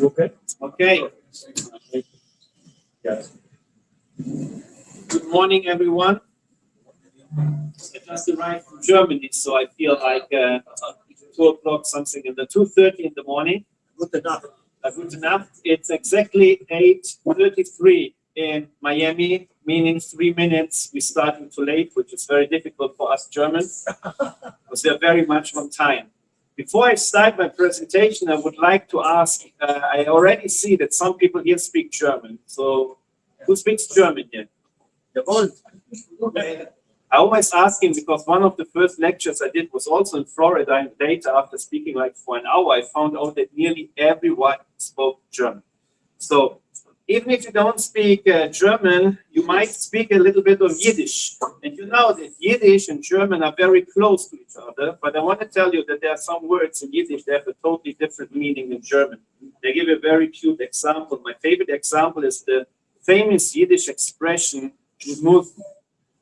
Okay. Okay. Yes. Good morning, everyone. I just arrived from Germany, so I feel like 2 o'clock, something in the 2:30 in the morning. Gute Nacht. Gute Nacht. It's exactly 8:33 in Miami, meaning 3 minutes. We're starting too late, which is very difficult for us Germans, because we are very much on time. Before I start my presentation, I would like to ask, I already see that some people here speak German. So who speaks German here? Okay. I always ask him because one of the first lectures I did was also in Florida, and later after speaking like for an hour, I found out that nearly everyone spoke German. So even if you don't speak German, you might speak a little bit of Yiddish. And you know that Yiddish and German are very close to each other, but I want to tell you that there are some words in Yiddish that have a totally different meaning than German. They give a very cute example. My favorite example is the famous Yiddish expression, schmusen.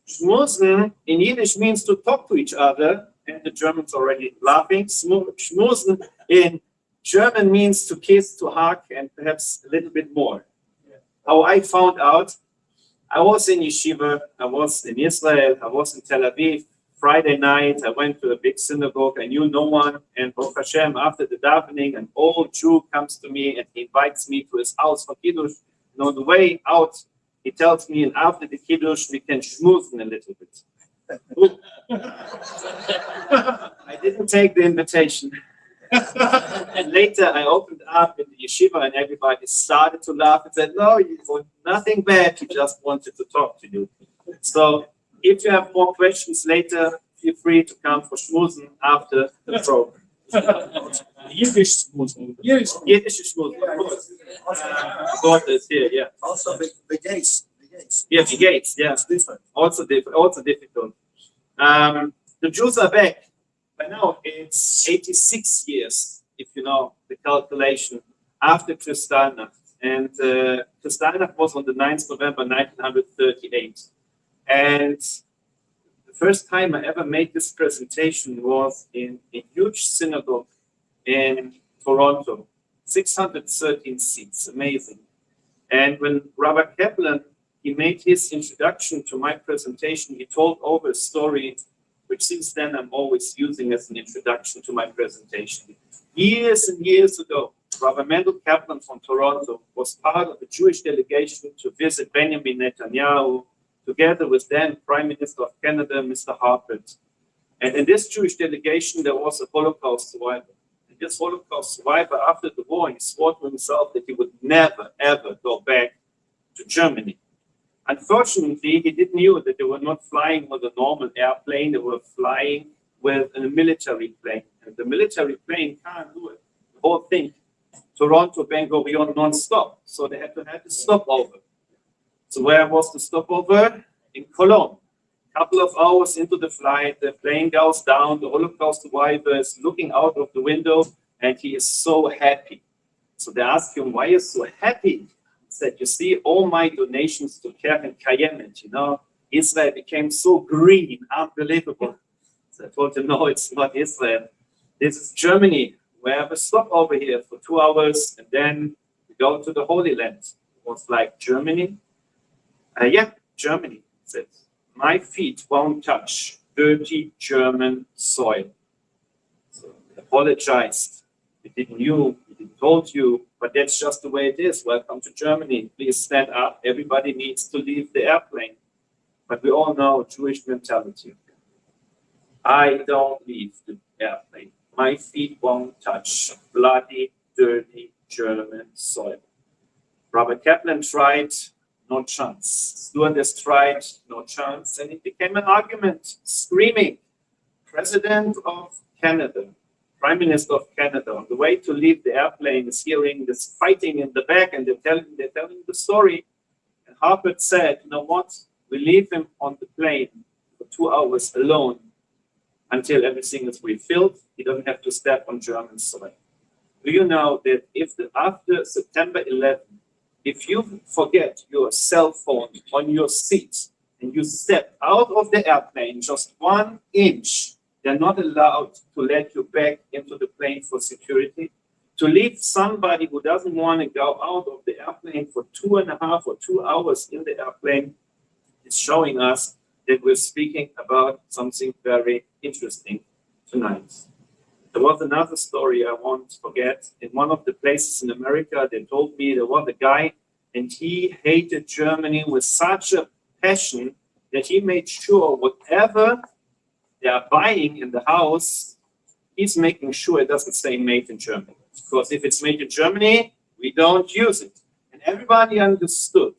Schmusen in Yiddish means to talk to each other, and the Germans already laughing. Schmusen in German means to kiss, to hug, and perhaps a little bit more. How I found out, I was in yeshiva, I was in Israel, I was in Tel Aviv. Friday night, I went to a big synagogue, I knew no one, and Baruch Hashem, after the davening, an old Jew comes to me and he invites me to his house for Kiddush. And on the way out, he tells me, and after the Kiddush, we can schmoozen a little bit. I didn't take the invitation. And later I opened up in the yeshiva and everybody started to laugh and said, no, you want nothing bad, he just wanted to talk to you. So if you have more questions later, feel free to come for schmoozen after the program. Yiddish schmoozen. Yiddish schmoozen, of course. Daughter is here, yeah. Also the gates. Yeah, the gates, yeah. It's different. Also difficult. The Jews are back. By now, it's 86 years, if you know the calculation, after Kristalnacht. And Kristallnacht was on the 9th November 1938. And the first time I ever made this presentation was in a huge synagogue in Toronto, 613 seats, amazing. And when Rabbi Kaplan, he made his introduction to my presentation, he told over a story which since then I'm always using as an introduction to my presentation. Years and years ago, Rabbi Mendel Kaplan from Toronto was part of a Jewish delegation to visit Benjamin Netanyahu, together with then Prime Minister of Canada, Mr. Harpert. And in this Jewish delegation, there was a Holocaust survivor. And this Holocaust survivor, after the war, he swore to himself that he would never, ever go back to Germany. Unfortunately, he didn't know that they were not flying with a normal airplane, they were flying with a military plane. And the military plane can't do it. The whole thing, Toronto, Ben Gurion, non-stop. So they had to have a stopover. So where was the stopover? In Cologne. A couple of hours into the flight, the plane goes down, the Holocaust survivor is looking out of the window, and he is so happy. So they ask him, why are you so happy? Said, you see, all my donations to Keren Kayemet, you know, Israel became so green, unbelievable. So I told him, no, it's not Israel. This is Germany. We have a stopover here for 2 hours, and then we go to the Holy Land. It was like Germany. Yeah, Germany. Said, my feet won't touch dirty German soil. So I apologized. We didn't know, we didn't told you, but that's just the way it is. Welcome to Germany. Please stand up. Everybody needs to leave the airplane. But we all know Jewish mentality. I don't leave the airplane. My feet won't touch bloody, dirty German soil. Rabbi Kaplan tried, no chance. Stewardess tried, no chance. And it became an argument, screaming. President of Canada, Prime Minister of Canada, on the way to leave the airplane, is hearing this fighting in the back, and they're telling the story. And Harpert said, you know what? We leave him on the plane for 2 hours alone until everything is refilled. He doesn't have to step on German soil. Do you know that after September 11, if you forget your cell phone on your seat and you step out of the airplane just 1 inch, they're not allowed to let you back into the plane for security. To leave somebody who doesn't want to go out of the airplane for 2.5 or 2 hours in the airplane is showing us that we're speaking about something very interesting tonight. There was another story I won't forget. In one of the places in America, they told me there was a guy and he hated Germany with such a passion that he made sure whatever they are buying in the house, he's making sure it doesn't say made in Germany. Because if it's made in Germany, we don't use it. And everybody understood,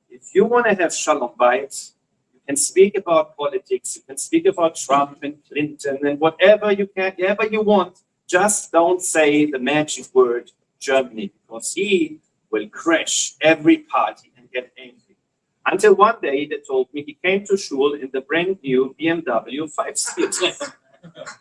if you want to have shalom bayit, you can speak about politics, you can speak about Trump and Clinton and whatever you want, just don't say the magic word Germany, because he will crash every party and get angry. Until one day they told me he came to shul in the brand new BMW 5 Series.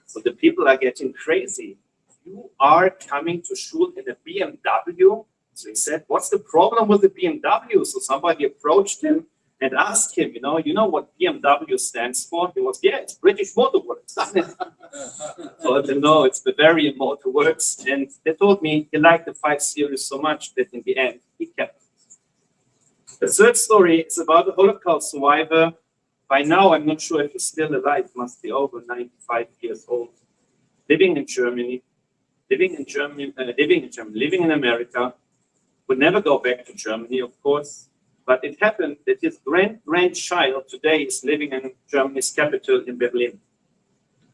So the people are getting crazy. You are coming to shul in a BMW? So he said, what's the problem with the BMW? So somebody approached him and asked him, you know what BMW stands for? He was, yeah, it's British Motor Works. So I said, no, it's Bavarian Motor Works. And they told me he liked the 5 Series so much that in the end, he kept it. The third story is about a Holocaust survivor. By now, I'm not sure if he's still alive, must be over 95 years old, living in Germany, living in America, would never go back to Germany, of course, but it happened that his grandchild today is living in Germany's capital in Berlin.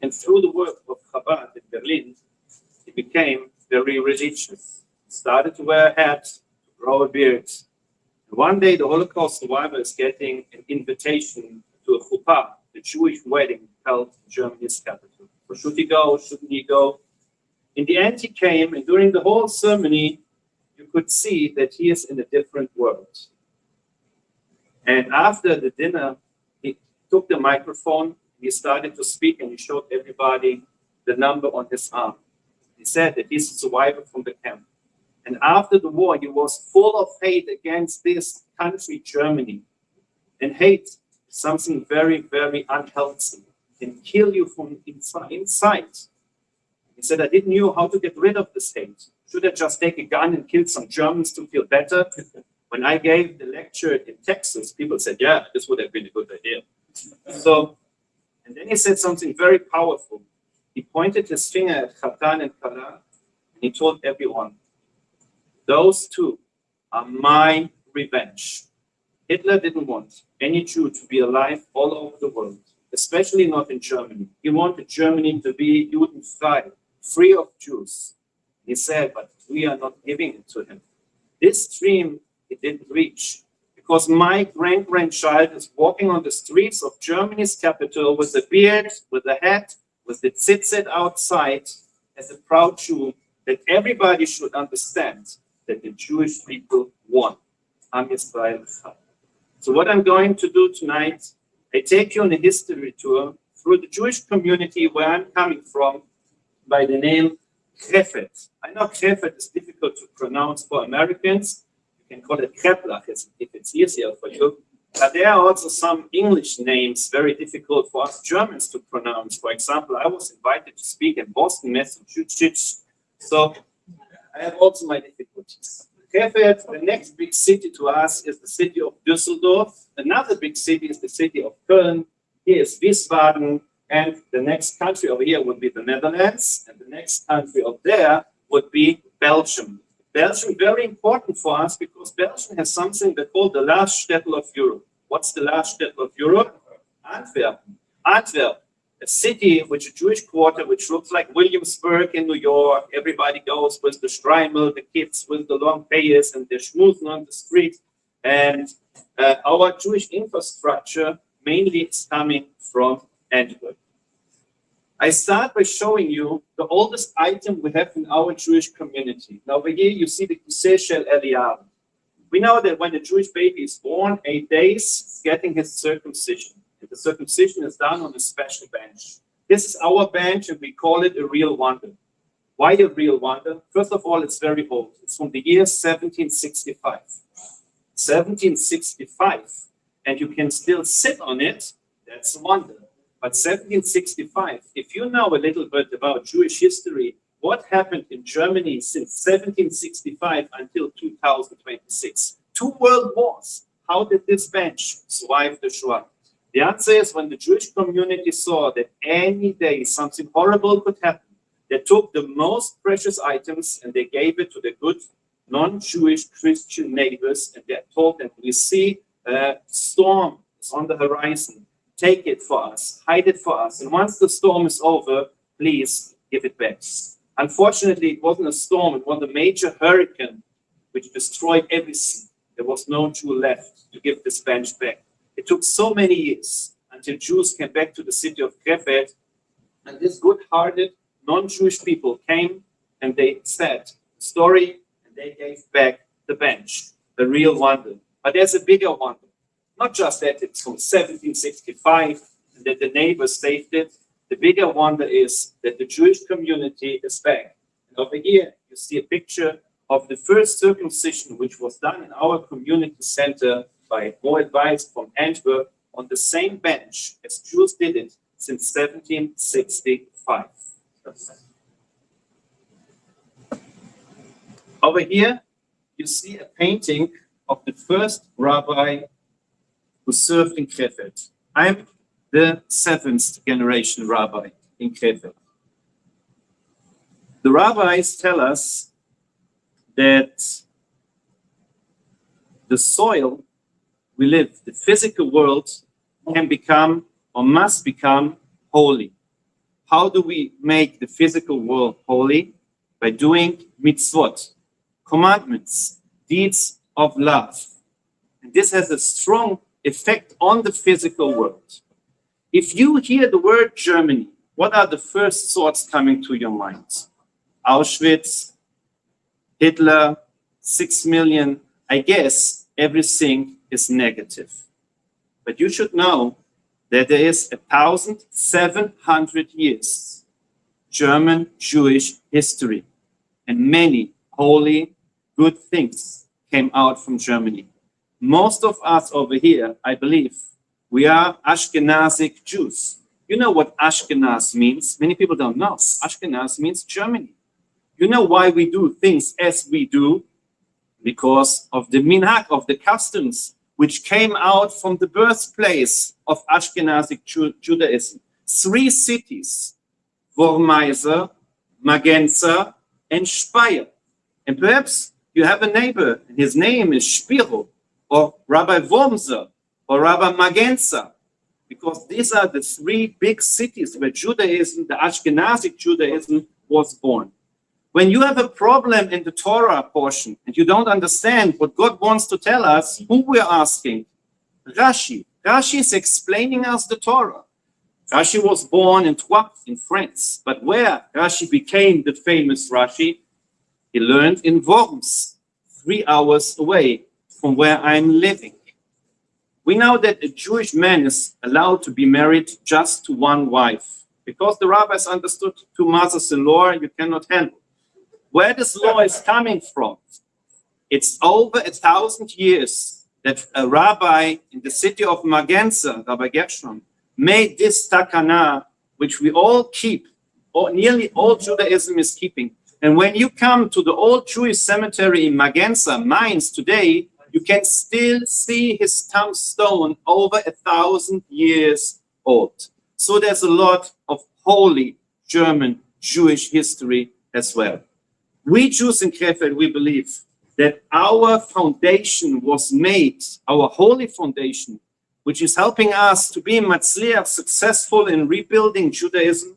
And through the work of Chabad in Berlin, he became very religious, started to wear a hat, to grow a beard. And one day, the Holocaust survivor is getting an invitation to a chuppah, the Jewish wedding held in Germany's capital. So should he go, shouldn't he go? In the end, he came, and during the whole ceremony, you could see that he is in a different world. And after the dinner, he took the microphone, he started to speak, and he showed everybody the number on his arm. He said that he's a survivor from the camp. And after the war, he was full of hate against this country, Germany. And hate is something very, very unhealthy. It can kill you from inside. He said, I didn't know how to get rid of this hate. Should I just take a gun and kill some Germans to feel better? When I gave the lecture in Texas, people said, yeah, this would have been a good idea. So, and then he said something very powerful. He pointed his finger at Khatan and Kala, and he told everyone, those two are my revenge. Hitler didn't want any Jew to be alive all over the world, especially not in Germany. He wanted Germany to be Judenfrei, free of Jews. He said, but we are not giving it to him. This dream, it didn't reach, because my grandchild is walking on the streets of Germany's capital with a beard, with a hat, with the tzitzit outside, as a proud Jew, that everybody should understand that the Jewish people won. Am Yisrael. So what I'm going to do tonight, I take you on a history tour through the Jewish community where I'm coming from by the name Krefeld. I know Krefeld is difficult to pronounce for Americans. You can call it Kreplach if it's easier for you. But there are also some English names very difficult for us Germans to pronounce. For example, I was invited to speak in Boston, Massachusetts. So I have also my difficulties. Krefeld, the next big city to us is the city of Düsseldorf. Another big city is the city of Köln. Here is Wiesbaden. And the next country over here would be the Netherlands. And the next country up there would be Belgium. Belgium, very important for us because Belgium has something they call the last shtetl of Europe. What's the last shtetl of Europe? Antwerp. Antwerp, a city which a Jewish quarter, which looks like Williamsburg in New York. Everybody goes with the Streimel, the kids with the long payers and they're schmoozing on the street. And our Jewish infrastructure mainly is coming from Antwerp. I start by showing you the oldest item we have in our Jewish community. Now over here you see the Kiseh Shel Eliyahu. We know that when a Jewish baby is born, 8 days, getting his circumcision. And the circumcision is done on a special bench. This is our bench and we call it a real wonder. Why a real wonder? First of all, it's very old. It's from the year 1765. 1765. And you can still sit on it. That's a wonder. But 1765, if you know a little bit about Jewish history, what happened in Germany since 1765 until 2026. 2 world wars. How did this bench survive the Shoah? The answer is when the Jewish community saw that any day something horrible could happen, they took the most precious items and they gave it to the good non-Jewish Christian neighbors, and they told them, we see a storm is on the horizon. Take it for us, hide it for us, and once the storm is over, please give it back. Unfortunately, it wasn't a storm, it was a major hurricane which destroyed everything. There was no Jew left to give this bench back. It took so many years until Jews came back to the city of Krefeld, and this good-hearted non-Jewish people came and they said the story, and they gave back the bench, a real wonder. But there's a bigger wonder. Not just that it's from 1765 and that the neighbors saved it. The bigger wonder is that the Jewish community is back. And over here, you see a picture of the first circumcision, which was done in our community center by more advice from Antwerp on the same bench as Jews did it since 1765. Over here, you see a painting of the first rabbi who served in Krefeld. I'm the 7th generation rabbi in Krefeld. The rabbis tell us that the soil we live, the physical world, can become or must become holy. How do we make the physical world holy? By doing mitzvot, commandments, deeds of love. And this has a strong effect on the physical world. If you hear the word Germany, what are the first thoughts coming to your mind? Auschwitz, Hitler, 6 million. I guess everything is negative. But you should know that there is 1,700 years German Jewish history, and many holy, good things came out from Germany. Most of us over here, I believe, we are Ashkenazic Jews. You know what Ashkenaz means? Many people don't know. Ashkenaz means Germany. You know why we do things as we do? Because of the minhag, of the customs, which came out from the birthplace of Ashkenazic Judaism. 3 cities, Wormeiser, Magenza, and Speyer. And perhaps you have a neighbor, and his name is Spiro, or Rabbi Wormser, or Rabbi Magenza, because these are the 3 big cities where Judaism, the Ashkenazic Judaism, was born. When you have a problem in the Torah portion and you don't understand what God wants to tell us, who we're asking? Rashi. Rashi is explaining us the Torah. Rashi was born in Troyes in France, but where Rashi became the famous Rashi, he learned in Worms, 3 hours away from where I'm living. We know that a Jewish man is allowed to be married just to 1 wife, because the rabbis understood 2 mothers-in-law you cannot handle. Where this law is coming from, it's over 1,000 years that a rabbi in the city of Magenza, Rabbi Gershon, made this takana, which we all keep, or nearly all Judaism is keeping. And when you come to the old Jewish cemetery in Magenza, Mainz, today, you can still see his tombstone over 1,000 years old. So there's a lot of holy German Jewish history as well. We Jews in Krefeld, we believe that our foundation was made, our holy foundation, which is helping us to be Matzliach, successful in rebuilding Judaism,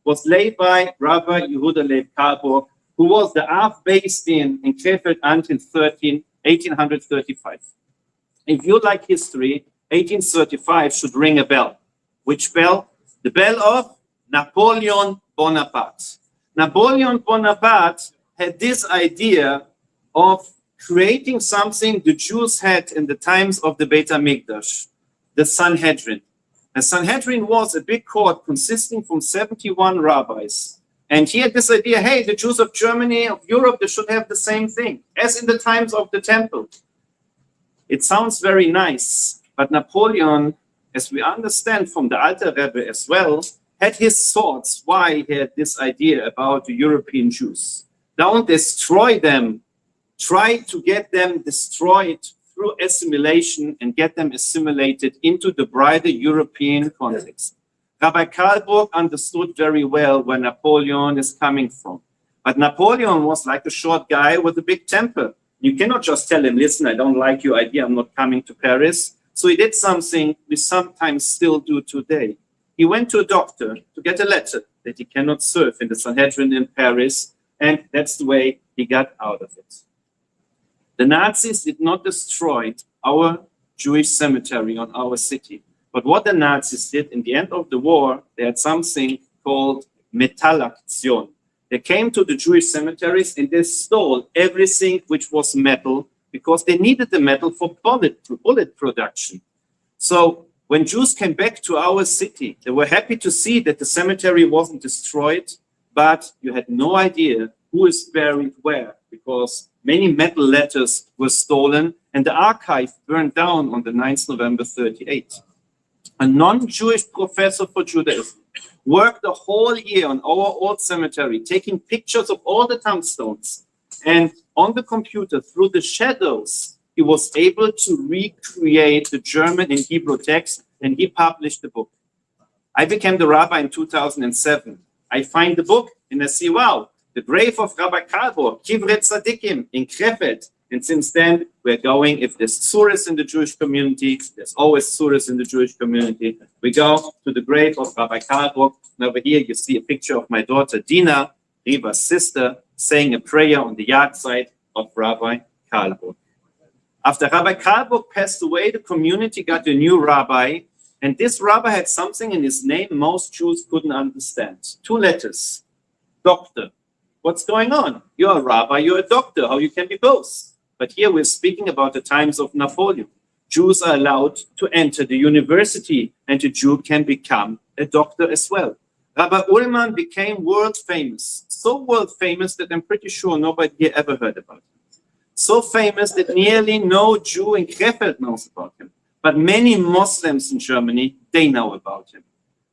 was laid by Rabbi Yehuda Leib Karlburg, who was the Av based in Krefeld until 1835. If you like history, 1835 should ring a bell. Which bell? The bell of Napoleon Bonaparte. Napoleon Bonaparte had this idea of creating something the Jews had in the times of the Beit HaMikdash, the Sanhedrin. The Sanhedrin was a big court consisting from 71 rabbis. And he had this idea, hey, the Jews of Germany, of Europe, they should have the same thing, as in the times of the temple. It sounds very nice, but Napoleon, as we understand from the Alter Rebbe as well, had his thoughts why he had this idea about the European Jews. Don't destroy them. Try to get them destroyed through assimilation and get them assimilated into the brighter European context. Rabbi Karlburg understood very well where Napoleon is coming from. But Napoleon was like a short guy with a big temper. You cannot just tell him, listen, I don't like your idea, I'm not coming to Paris. So he did something we sometimes still do today. He went to a doctor to get a letter that he cannot serve in the Sanhedrin in Paris, and that's the way he got out of it. The Nazis did not destroy our Jewish cemetery on our city. But what the Nazis did in the end of the war, they had something called Metallaktion. They came to the Jewish cemeteries and they stole everything which was metal because they needed the metal for bullet production. So when Jews came back to our city, they were happy to see that the cemetery wasn't destroyed, but you had no idea who is buried where because many metal letters were stolen and the archive burned down on the 9th November 38. A non-Jewish professor for Judaism worked the whole year on our old cemetery, taking pictures of all the tombstones. And on the computer, through the shadows, he was able to recreate the German and Hebrew text, and he published the book. I became the rabbi in 2007. I find the book, and I see, wow, the grave of Rabbi Karlburg, Kivret Tzadikim in Krefeld. And since then, we're going, if there's tzuris in the Jewish community, there's always tzuris in the Jewish community. We go to the grave of Rabbi Karlburg. And over here, you see a picture of my daughter, Dina, Riva's sister, saying a prayer on the yard site of Rabbi Karlburg. After Rabbi Karlburg passed away, the community got a new rabbi. And this rabbi had something in his name most Jews couldn't understand. 2 letters, doctor. What's going on? You're a rabbi, you're a doctor. How you can be both? But here we're speaking about the times of Napoleon. Jews are allowed to enter the university and a Jew can become a doctor as well. Rabbi Ullman became world famous. So world famous that I'm pretty sure nobody here ever heard about him. So famous that nearly no Jew in Krefeld knows about him. But many Muslims in Germany, they know about him.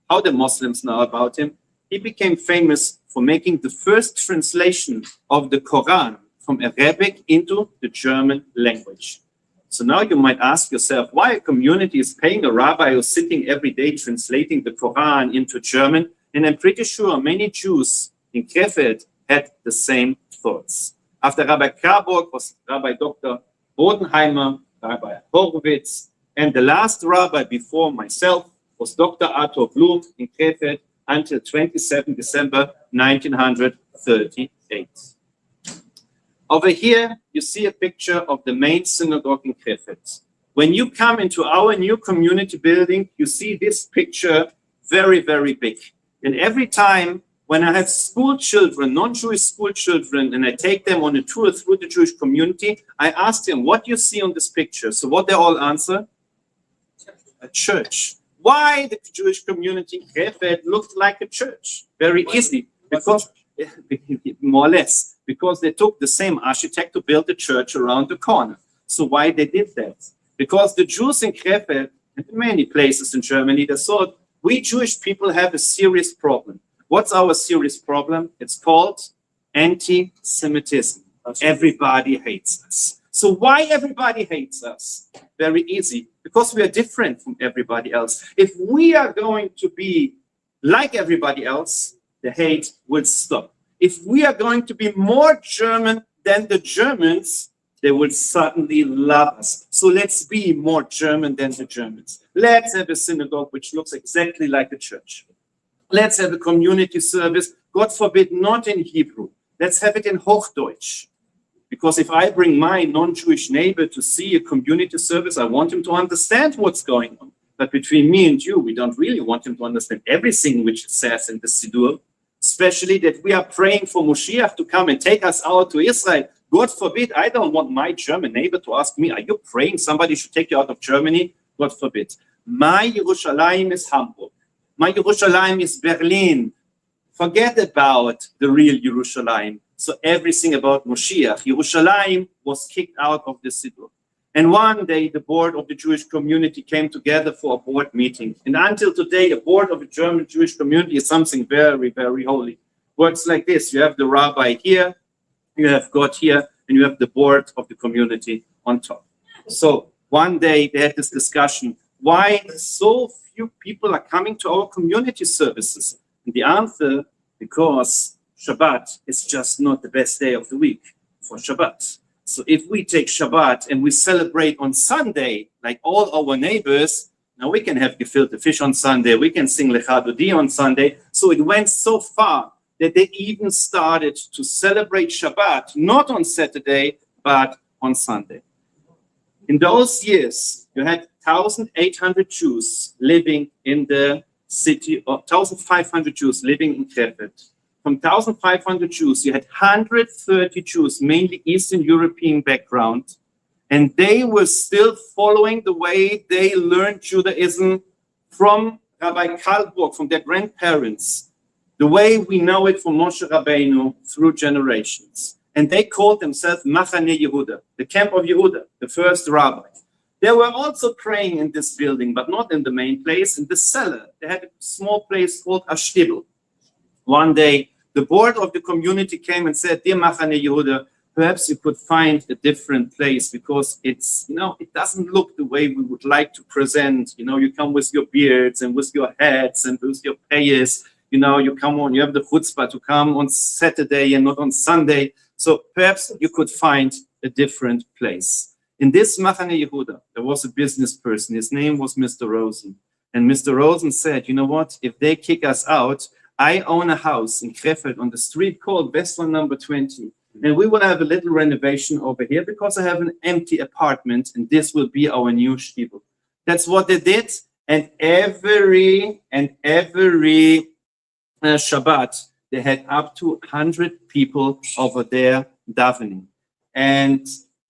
How the Muslims know about him? He became famous for making the first translation of the Quran from Arabic into the German language. So now you might ask yourself why a community is paying a rabbi who's sitting every day translating the Quran into German. And I'm pretty sure many Jews in Krefeld had the same thoughts. After Rabbi Karlburg was Rabbi Dr. Bodenheimer, Rabbi Horowitz, and the last rabbi before myself was Dr. Arthur Blum in Krefeld until 27 December 1938. Over here, you see a picture of the main synagogue in Krefeld. When you come into our new community building, you see this picture very, very big. And every time when I have school children, non-Jewish school children, and I take them on a tour through the Jewish community, I ask them, what do you see on this picture? So what they all answer? A church. Why the Jewish community in Krefeld looked like a church? Very easy, because more or less, because they took the same architect to build the church around the corner. So why they did that? Because the Jews in Krefeld, and in many places in Germany, they thought, we Jewish people have a serious problem. What's our serious problem? It's called anti-Semitism. Everybody hates us. So why everybody hates us? Very easy, because we are different from everybody else. If we are going to be like everybody else, the hate will stop. If we are going to be more German than the Germans, they will suddenly love us. So let's be more German than the Germans. Let's have a synagogue which looks exactly like a church. Let's have a community service, God forbid, not in Hebrew. Let's have it in Hochdeutsch. Because if I bring my non-Jewish neighbor to see a community service, I want him to understand what's going on. But between me and you, we don't really want him to understand everything which it says in the Siddur, especially that we are praying for Moshiach to come and take us out to Israel. God forbid, I don't want my German neighbor to ask me, are you praying somebody should take you out of Germany? God forbid. My Yerushalayim is Hamburg. My Yerushalayim is Berlin. Forget about the real Yerushalayim. So everything about Moshiach. Yerushalayim was kicked out of the Siddur. And one day, the board of the Jewish community came together for a board meeting. And until today, a board of a German Jewish community is something very, very holy. Works like this. You have the rabbi here, you have God here, and you have the board of the community on top. So one day they had this discussion, why so few people are coming to our community services? And the answer, because Shabbat is just not the best day of the week for Shabbat. So if we take Shabbat and we celebrate on Sunday, like all our neighbors, now we can have gefilte fish on Sunday, we can sing Lecha Dodi on Sunday. So it went so far that they even started to celebrate Shabbat, not on Saturday, but on Sunday. In those years, you had 1,800 Jews living in the city, or 1,500 Jews living in Krefeld. From 1,500 Jews, you had 130 Jews, mainly Eastern European background, and they were still following the way they learned Judaism from Rabbi Kalburg, from their grandparents, the way we know it from Moshe Rabbeinu through generations. And they called themselves Machane Yehuda, the camp of Yehuda, the first rabbi. They were also praying in this building, but not in the main place, in the cellar. They had a small place called a shtibel. One day, the board of the community came and said, dear Machane Yehuda, perhaps you could find a different place because it's, it doesn't look the way we would like to present. You come with your beards and with your hats and with your payas. You come on, you have the chutzpah to come on Saturday and not on Sunday. So perhaps you could find a different place. In this Machane Yehuda, there was a business person. His name was Mr. Rosen. And Mr. Rosen said, you know what, if they kick us out, I own a house in Krefeld on the street called Westland number 20. And we will have a little renovation over here because I have an empty apartment and this will be our new shtibel. That's what they did. And every Shabbat, they had up to 100 people over there davening. And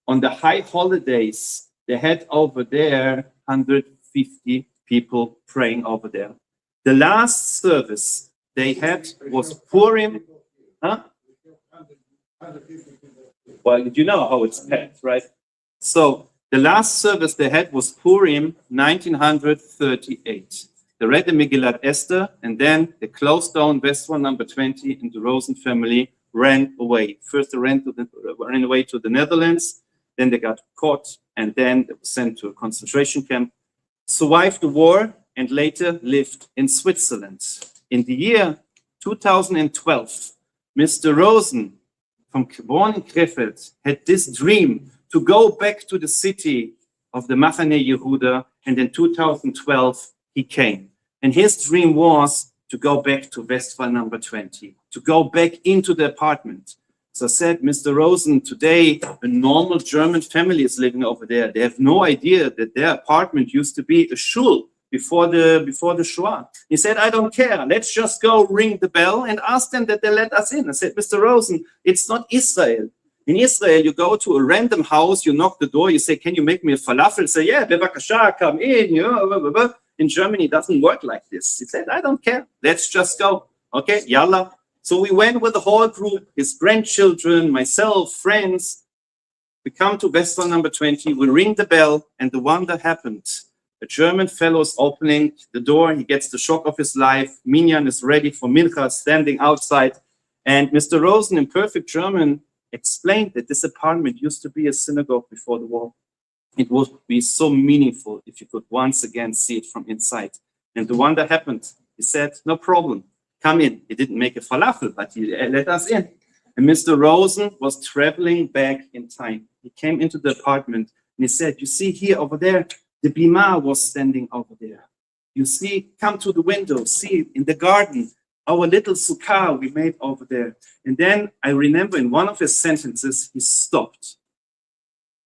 on the high holidays, they had over there 150 people praying over there. The last service they had was Purim. Huh? Well, you know how it's packed, right? So the last service they had was Purim 1938. They read the Megillat Esther, and then they closed down Westwall number 20, and the Rosen family ran away. First, they ran away to the Netherlands, then they got caught, and then they were sent to a concentration camp, survived the war, and later lived in Switzerland. In the year 2012, Mr. Rosen, born in Krefeld, had this dream to go back to the city of the Machane Yehuda, and in 2012, he came. And his dream was to go back to Westphal number 20, to go back into the apartment. So I said, Mr. Rosen, today a normal German family is living over there. They have no idea that their apartment used to be a shul before the Shoah. He said, I don't care. Let's just go ring the bell and ask them that they let us in. I said, Mr. Rosen, it's not Israel. In Israel, you go to a random house, you knock the door, you say, can you make me a falafel? Say, yeah, bevakasha, come in. In Germany, it doesn't work like this. He said, I don't care. Let's just go. Okay, yalla. So we went with the whole group, his grandchildren, myself, friends. We come to Westphal number 20, we ring the bell, and the wonder happened. A German fellow is opening the door. He gets the shock of his life. Minyan is ready for Mincha, standing outside. And Mr. Rosen, in perfect German, explained that this apartment used to be a synagogue before the war. It would be so meaningful if you could once again see it from inside. And the wonder happened. He said, no problem, come in. He didn't make a falafel, but he let us in. And Mr. Rosen was traveling back in time. He came into the apartment and he said, you see here over there, the bima was standing over there. You see, come to the window, see in the garden, our little sukkah we made over there. And then I remember in one of his sentences, he stopped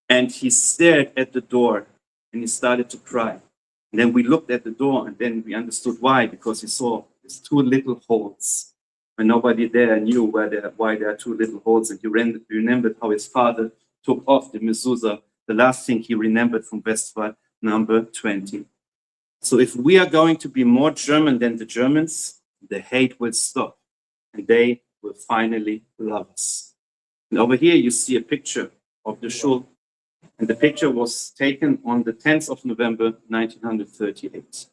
and he stared at the door and he started to cry. And then we looked at the door and then we understood why, because he saw these two little holes. And nobody there knew why there are two little holes. And he remembered how his father took off the mezuzah, the last thing he remembered from Westphal number 20. So if we are going to be more German than the Germans, the hate will stop and they will finally love us. And over here you see a picture of the shul. And the picture was taken on the 10th of November, 1938.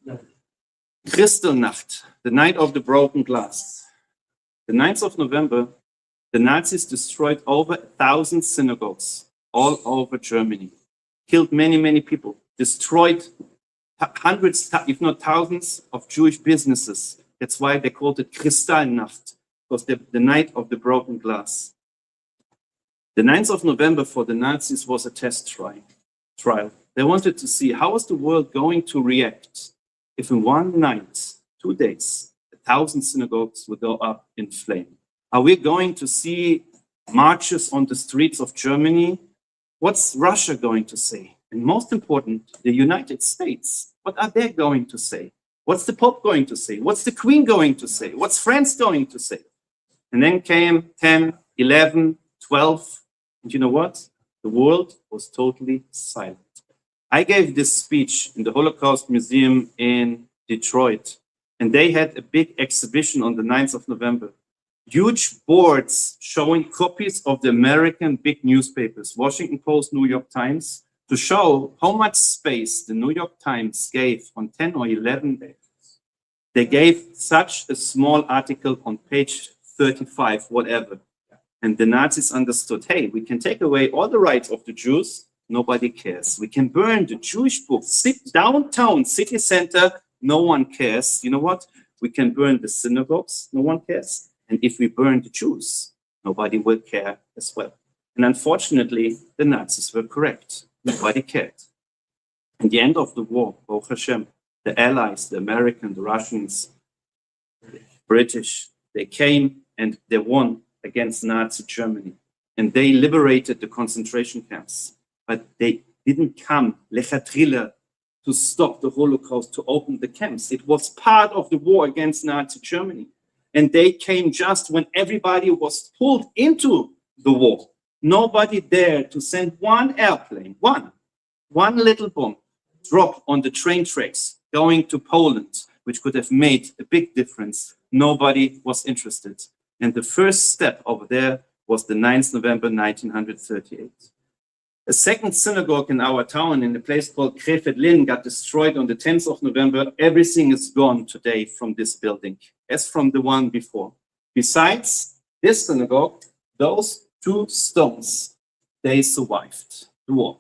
Kristalnacht, the night of the broken glass. The 9th of November, the Nazis destroyed over 1,000 synagogues all over Germany, killed many, many people, destroyed hundreds, if not thousands, of Jewish businesses. That's why they called it Kristalnacht, because the night of the broken glass. The 9th of November for the Nazis was a test trial. They wanted to see how was the world going to react if in one night, 2 days, 1,000 synagogues would go up in flame. Are we going to see marches on the streets of Germany? What's Russia going to say? And most important, the United States. What are they going to say? What's the Pope going to say? What's the Queen going to say? What's France going to say? And then came 10, 11, 12. And you know what? The world was totally silent. I gave this speech in the Holocaust Museum in Detroit, and they had a big exhibition on the 9th of November. Huge boards showing copies of the American big newspapers, Washington Post, New York Times, to show how much space the New York Times gave on 10 or 11 days. They gave such a small article on page 35, whatever. And the Nazis understood, hey, we can take away all the rights of the Jews, nobody cares. We can burn the Jewish books, downtown, city center, no one cares. You know what? We can burn the synagogues, no one cares. And if we burn the Jews, nobody will care as well. And unfortunately, the Nazis were correct. Nobody cared. At the end of the war, Baruch Hashem, the Allies, the Americans, the Russians, the British, they came and they won against Nazi Germany. And they liberated the concentration camps. But they didn't come, lechatchila, to stop the Holocaust, to open the camps. It was part of the war against Nazi Germany. And they came just when everybody was pulled into the war. Nobody dared to send one airplane, one little bomb, drop on the train tracks going to Poland, which could have made a big difference. Nobody was interested. And the first step over there was the 9th November, 1938. A second synagogue in our town, in a place called Krefeld, got destroyed on the 10th of November. Everything is gone today from this building, as from the one before. Besides this synagogue, those 2 stones, they survived the war.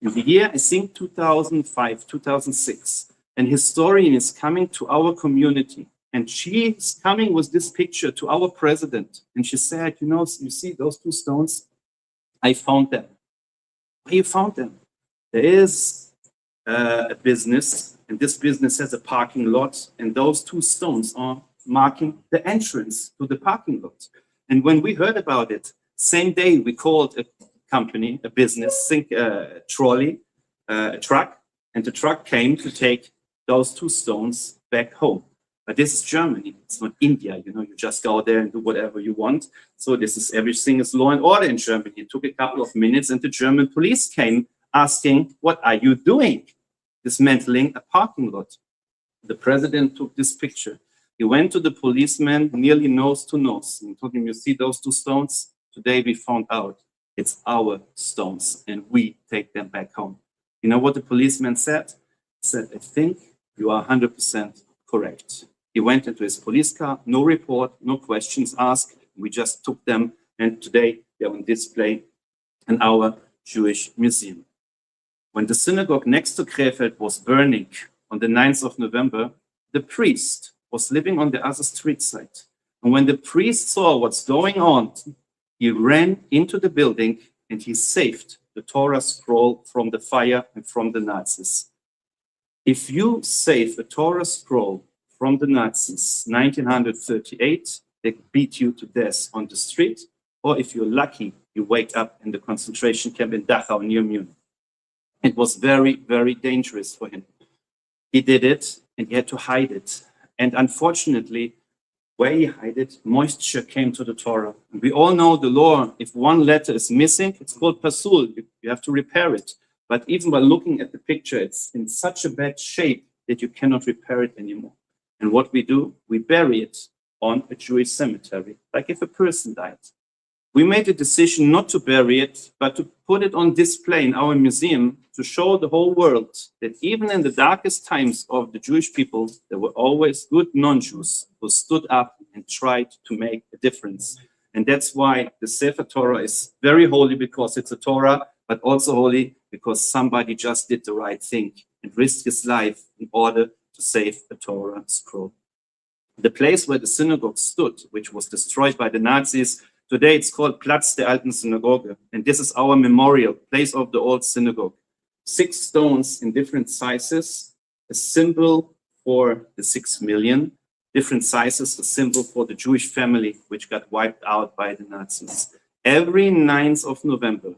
In the year, I think 2005, 2006, an historian is coming to our community, and she's coming with this picture to our president. And she said, you know, you see those 2 stones? I found them. Where you found them? There is a business, and this business has a parking lot, and those 2 stones are marking the entrance to the parking lot. And when we heard about it, same day we called a company, a business, a trolley, a truck, and the truck came to take those 2 stones back home. But this is Germany, it's not India, you know, you just go there and do whatever you want. So this is, everything is law and order in Germany. It took a couple of minutes and the German police came asking, what are you doing? Dismantling a parking lot. The president took this picture. He went to the policeman nearly nose to nose and told him, you see those 2 stones? Today we found out it's our stones and we take them back home. You know what the policeman said? He said, I think you are 100% correct. He went into his police car, no report, no questions asked. We just took them, and today they're on display in our Jewish museum. When the synagogue next to Krefeld was burning on the 9th of November, the priest was living on the other street side. And when the priest saw what's going on, he ran into the building and he saved the Torah scroll from the fire and from the Nazis. If you save a Torah scroll from the Nazis, 1938, they beat you to death on the street, or if you're lucky, you wake up in the concentration camp in Dachau near Munich. It was very, very dangerous for him. He did it, and he had to hide it. And unfortunately, where he hid it, moisture came to the Torah. And we all know the law, if one letter is missing, it's called pasul, you have to repair it. But even by looking at the picture, it's in such a bad shape that you cannot repair it anymore. And what we do, we bury it on a Jewish cemetery, like if a person died. we made a decision not to bury it, but to put it on display in our museum to show the whole world that even in the darkest times of the Jewish people, there were always good non-Jews who stood up and tried to make a difference. And that's why the Sefer Torah is very holy, because it's a Torah, but also holy because somebody just did the right thing and risked his life in order to save a Torah scroll. The place where the synagogue stood, which was destroyed by the Nazis, today it's called Platz der Alten Synagoge, and this is our memorial, place of the old synagogue. 6 stones in different sizes, a symbol for the 6 million, different sizes, a symbol for the Jewish family, which got wiped out by the Nazis. Every 9th of November,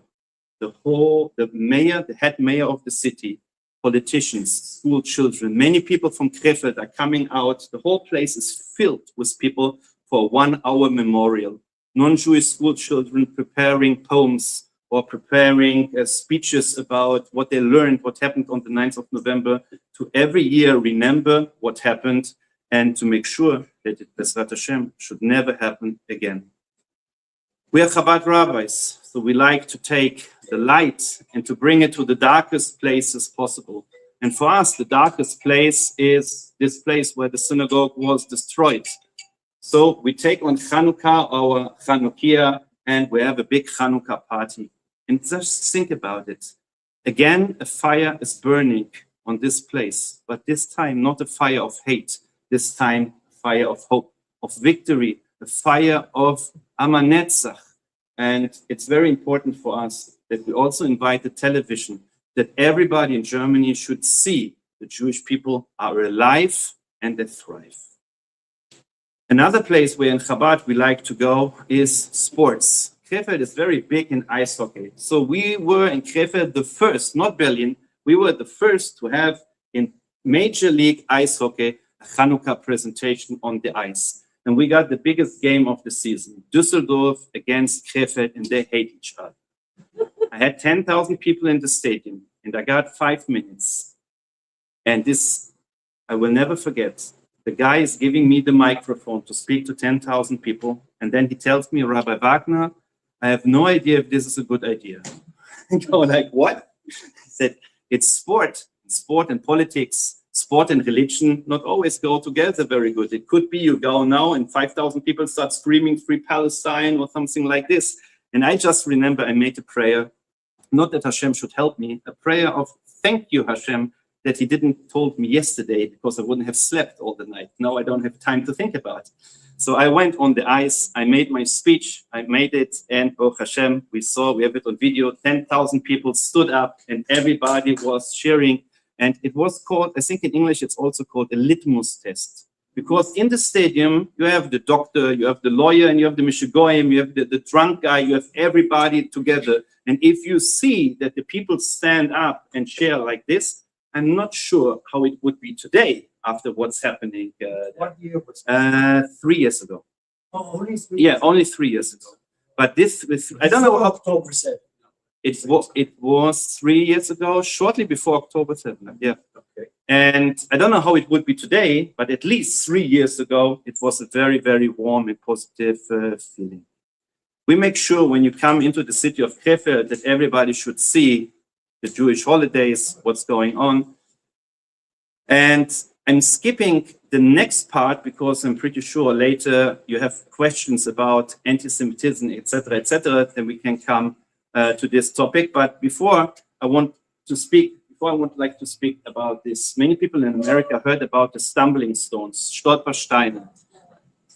the mayor, the head mayor of the city, politicians, school children, many people from Krefeld are coming out. The whole place is filled with people for a 1-hour memorial. Non-Jewish school children preparing poems or preparing speeches about what they learned, what happened on the 9th of November, to every year remember what happened and to make sure that it, B'ezrat Hashem, should never happen again. We are Chabad rabbis, so we like to take the light and to bring it to the darkest places possible. And for us, the darkest place is this place where the synagogue was destroyed. So we take on Chanukah, our Chanukiah, and we have a big Chanukah party. And just think about it. Again, a fire is burning on this place, but this time not a fire of hate, this time a fire of hope, of victory, a fire of Amanetzach. And it's very important for us that we also invite the television, that everybody in Germany should see the Jewish people are alive and they thrive. Another place where in Chabad we like to go is sports. Krefeld is very big in ice hockey. So we were in Krefeld the first, not Berlin, we were the first to have in Major League ice hockey a Chanukah presentation on the ice. And we got the biggest game of the season, Düsseldorf against Krefeld, and they hate each other. I had 10,000 people in the stadium, and I got 5 minutes. And this, I will never forget. The guy is giving me the microphone to speak to 10,000 people, and then he tells me, Rabbi Wagner, I have no idea if this is a good idea. I go like, what? He said, it's sport and politics. Sport and religion not always go together very good. It could be you go now and 5,000 people start screaming Free Palestine or something like this. And I just remember I made a prayer, not that Hashem should help me, a prayer of thank you, Hashem, that he didn't told me yesterday because I wouldn't have slept all the night. Now I don't have time to think about it. So I went on the ice, I made my speech, I made it, and Baruch Hashem, we have it on video, 10,000 people stood up and everybody was cheering. And it was called, I think in English, it's also called a litmus test. Because in the stadium, you have the doctor, you have the lawyer, and you have the mishigoyim, you have the drunk guy, you have everybody together. And if you see that the people stand up and cheer like this, I'm not sure how it would be today after what's happening. What year was that? 3 years ago. Oh, only 3 Yeah, only 3 years ago. But this, I don't know how. October 7th. It was 3 years ago, shortly before October 7th. Yeah. Okay. And I don't know how it would be today, but at least 3 years ago, it was a very, very warm and positive feeling. We make sure when you come into the city of Krefeld that everybody should see the Jewish holidays, what's going on. And I'm skipping the next part because I'm pretty sure later you have questions about anti-Semitism, etc., then we can come to this topic. But before I would like to speak about this. Many people in America heard about the stumbling stones, Stolpersteine.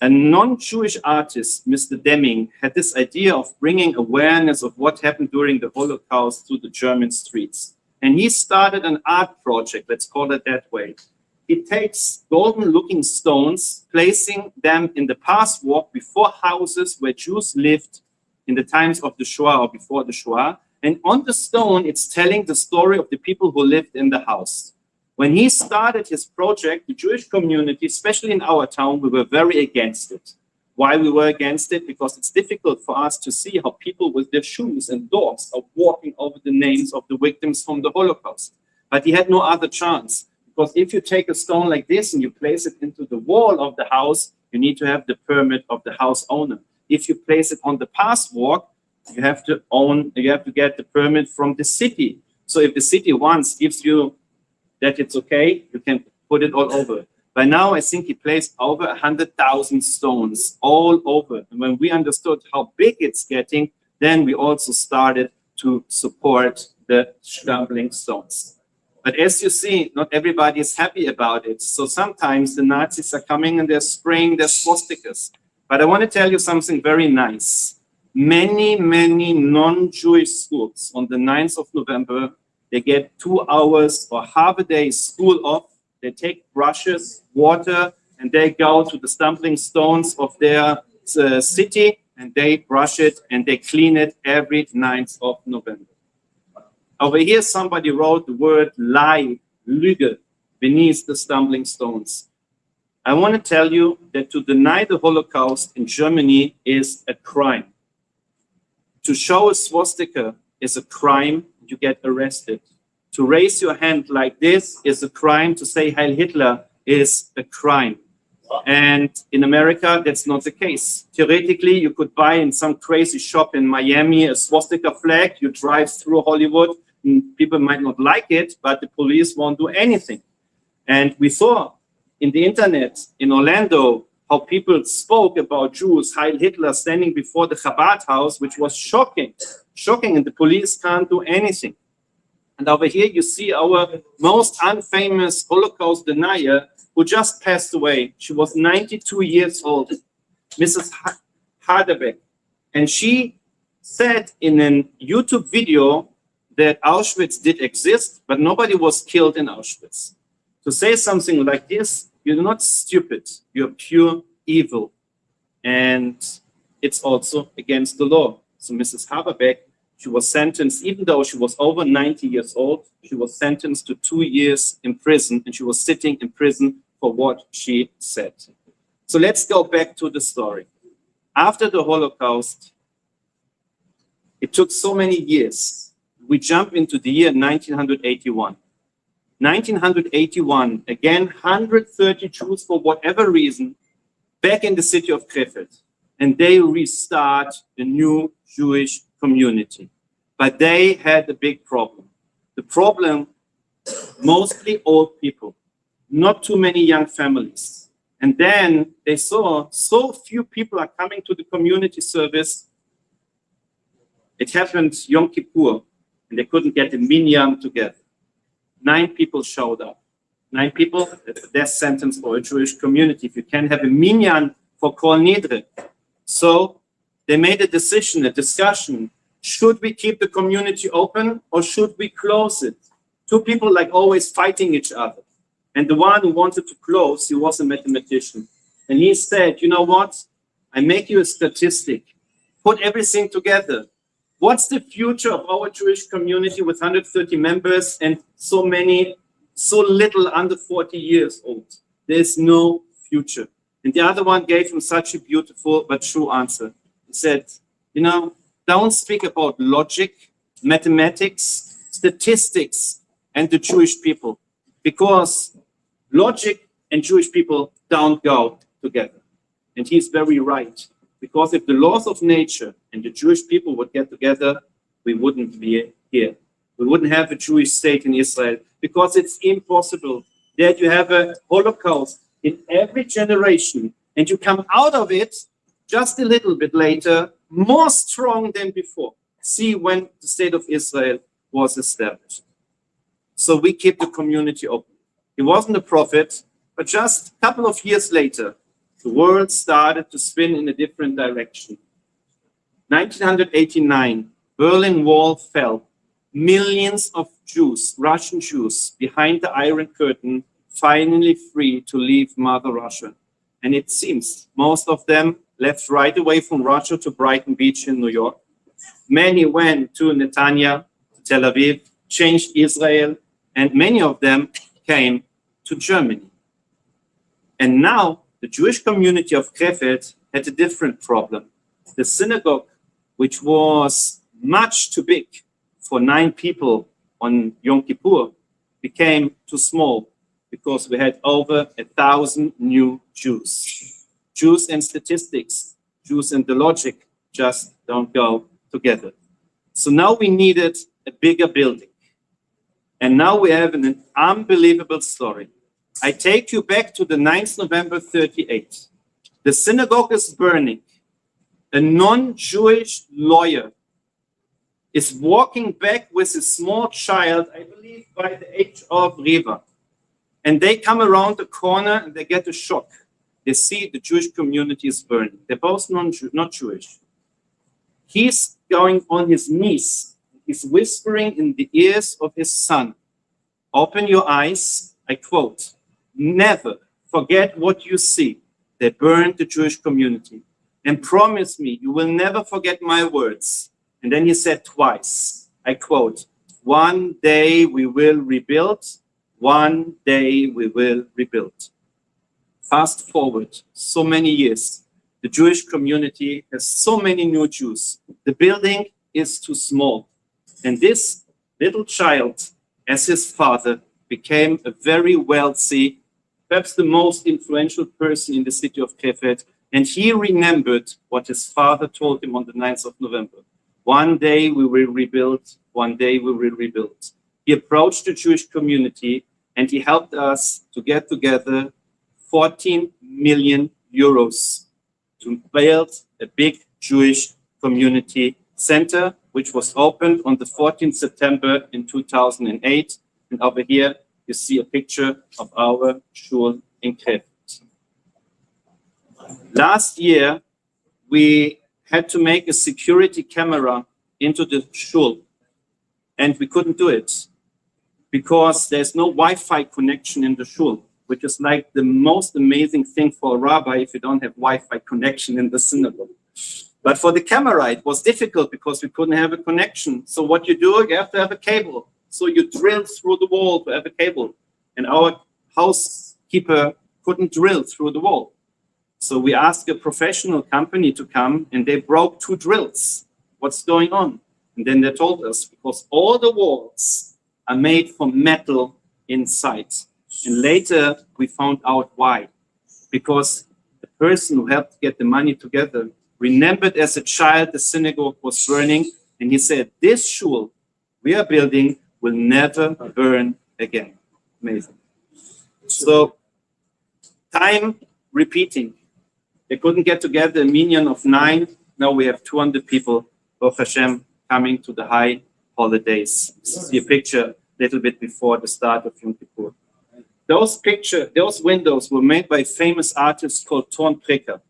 A non-Jewish artist, Mr. Deming, had this idea of bringing awareness of what happened during the Holocaust to the German streets. And he started an art project, let's call it that way. He takes golden-looking stones, placing them in the path walk before houses where Jews lived in the times of the Shoah or before the Shoah. And on the stone, it's telling the story of the people who lived in the house. When he started his project, the Jewish community, especially in our town, we were very against it. Why we were against it? Because it's difficult for us to see how people with their shoes and dogs are walking over the names of the victims from the Holocaust. But he had no other chance. Because if you take a stone like this and you place it into the wall of the house, you need to have the permit of the house owner. if you place it on the passwalk, you have to get the permit from the city. So if the city once gives you that it's okay, you can put it all over. By now, I think he placed over 100,000 stones all over. And when we understood how big it's getting, then we also started to support the stumbling stones. But as you see, not everybody is happy about it. So sometimes the Nazis are coming and they're spraying their swastikas. But I want to tell you something very nice. Many non-Jewish schools on the 9th of November, they get 2 hours or half a day school off. They take brushes, water, and they go to the stumbling stones of their city, and they brush it and they clean it every 9th of November. Over here, somebody wrote the word lie, Lüge, beneath the stumbling stones. I want to tell you that to deny the Holocaust in Germany is a crime. To show a swastika is a crime, you get arrested. To raise your hand like this is a crime. To say Heil Hitler is a crime. And in America, that's not the case. Theoretically, you could buy in some crazy shop in Miami a swastika flag. You drive through Hollywood, and people might not like it, but the police won't do anything. And we saw in the internet in Orlando how people spoke about Jews, Heil Hitler, standing before the Chabad house, which was shocking, and the police can't do anything. And over here, you see our most unfamous Holocaust denier who just passed away. She was 92 years old, Mrs. Hardebeck. And she said in a YouTube video that Auschwitz did exist, but nobody was killed in Auschwitz. To say something like this, you're not stupid, you're pure evil. And it's also against the law. So Mrs. Haberbeck, she was sentenced, even though she was over 90 years old, she was sentenced to 2 years in prison, and she was sitting in prison for what she said. So let's go back to the story. After the Holocaust, it took so many years. We jump into the year 1981. 1981, again, 130 Jews, for whatever reason, back in the city of Krefeld. And they restart a new Jewish community. But they had a big problem. The problem, mostly old people, not too many young families. And then they saw so few people are coming to the community service. It happened Yom Kippur, and they couldn't get a minyan together. 9 people showed up. 9 people, that's a death sentence for a Jewish community if you can have a minyan for Kol Nidre. So they made a decision, a discussion. Should we keep the community open or should we close it? 2 people like always fighting each other. And the one who wanted to close, he was a mathematician. And he said, you know what? I make you a statistic. Put everything together. What's the future of our Jewish community with 130 members and so little under 40 years old? There's no future. And the other one gave him such a beautiful but true answer. He said, you know, don't speak about logic, mathematics, statistics, and the Jewish people, because logic and Jewish people don't go together. And he's very right, because if the laws of nature and the Jewish people would get together, we wouldn't be here. We wouldn't have a Jewish state in Israel, because it's impossible that you have a Holocaust in every generation and you come out of it just a little bit later, more strong than before. See when the state of Israel was established. So we keep the community open. He wasn't a prophet, but just a couple of years later, the world started to spin in a different direction. 1989, Berlin Wall fell. Millions of Jews, Russian Jews, behind the Iron Curtain, finally free to leave Mother Russia. And it seems most of them left right away from Russia to Brighton Beach in New York. Many went to Netanya, to Tel Aviv, changed Israel, and many of them came to Germany. And now the Jewish community of Krefeld had a different problem. The synagogue, which was much too big for 9 people on Yom Kippur, became too small because we had over 1,000 new Jews. Jews and statistics. Jews and the logic just don't go together. So now we needed a bigger building. And now we have an unbelievable story. I take you back to the 9th November 38. The synagogue is burning. A non-Jewish lawyer is walking back with a small child, I believe by the age of Reva. And they come around the corner and they get a shock. They see the Jewish community is burning. They're both not Jewish. He's going on his knees. He's whispering in the ears of his son, "Open your eyes," I quote, "never forget what you see. They burned the Jewish community. And promise me you will never forget my words." And then he said twice, I quote, "One day we will rebuild. One day we will rebuild." Fast forward so many years. The Jewish community has so many new Jews. The building is too small. And this little child, as his father, became a very wealthy, perhaps the most influential person in the city of Krefeld. And he remembered what his father told him on the 9th of November. One day we will rebuild. One day we will rebuild. He approached the Jewish community and he helped us to get together 14 million euros to build a big Jewish community center, which was opened on the 14th September in 2008. And over here, you see a picture of our shul in Krefeld. Last year, we had to make a security camera into the shul, and we couldn't do it because there's no Wi-Fi connection in the shul, which is like the most amazing thing for a rabbi if you don't have Wi-Fi connection in the synagogue. But for the camera, it was difficult because we couldn't have a connection. So what you do, you have to have a cable. So you drill through the wall to have a cable. And our housekeeper couldn't drill through the wall. So we asked a professional company to come and they broke 2 drills. What's going on? And then they told us, because all the walls are made from metal inside. And later we found out why. Because the person who helped get the money together remembered as a child the synagogue was burning. And he said, this shul we are building will never burn again. Amazing. So time repeating. They couldn't get together a minyan of 9. Now we have 200 people, Baruch Hashem, coming to the high holidays. This is a picture a little bit before the start of Yom Kippur. Those windows were made by a famous artist called Thorn Precker.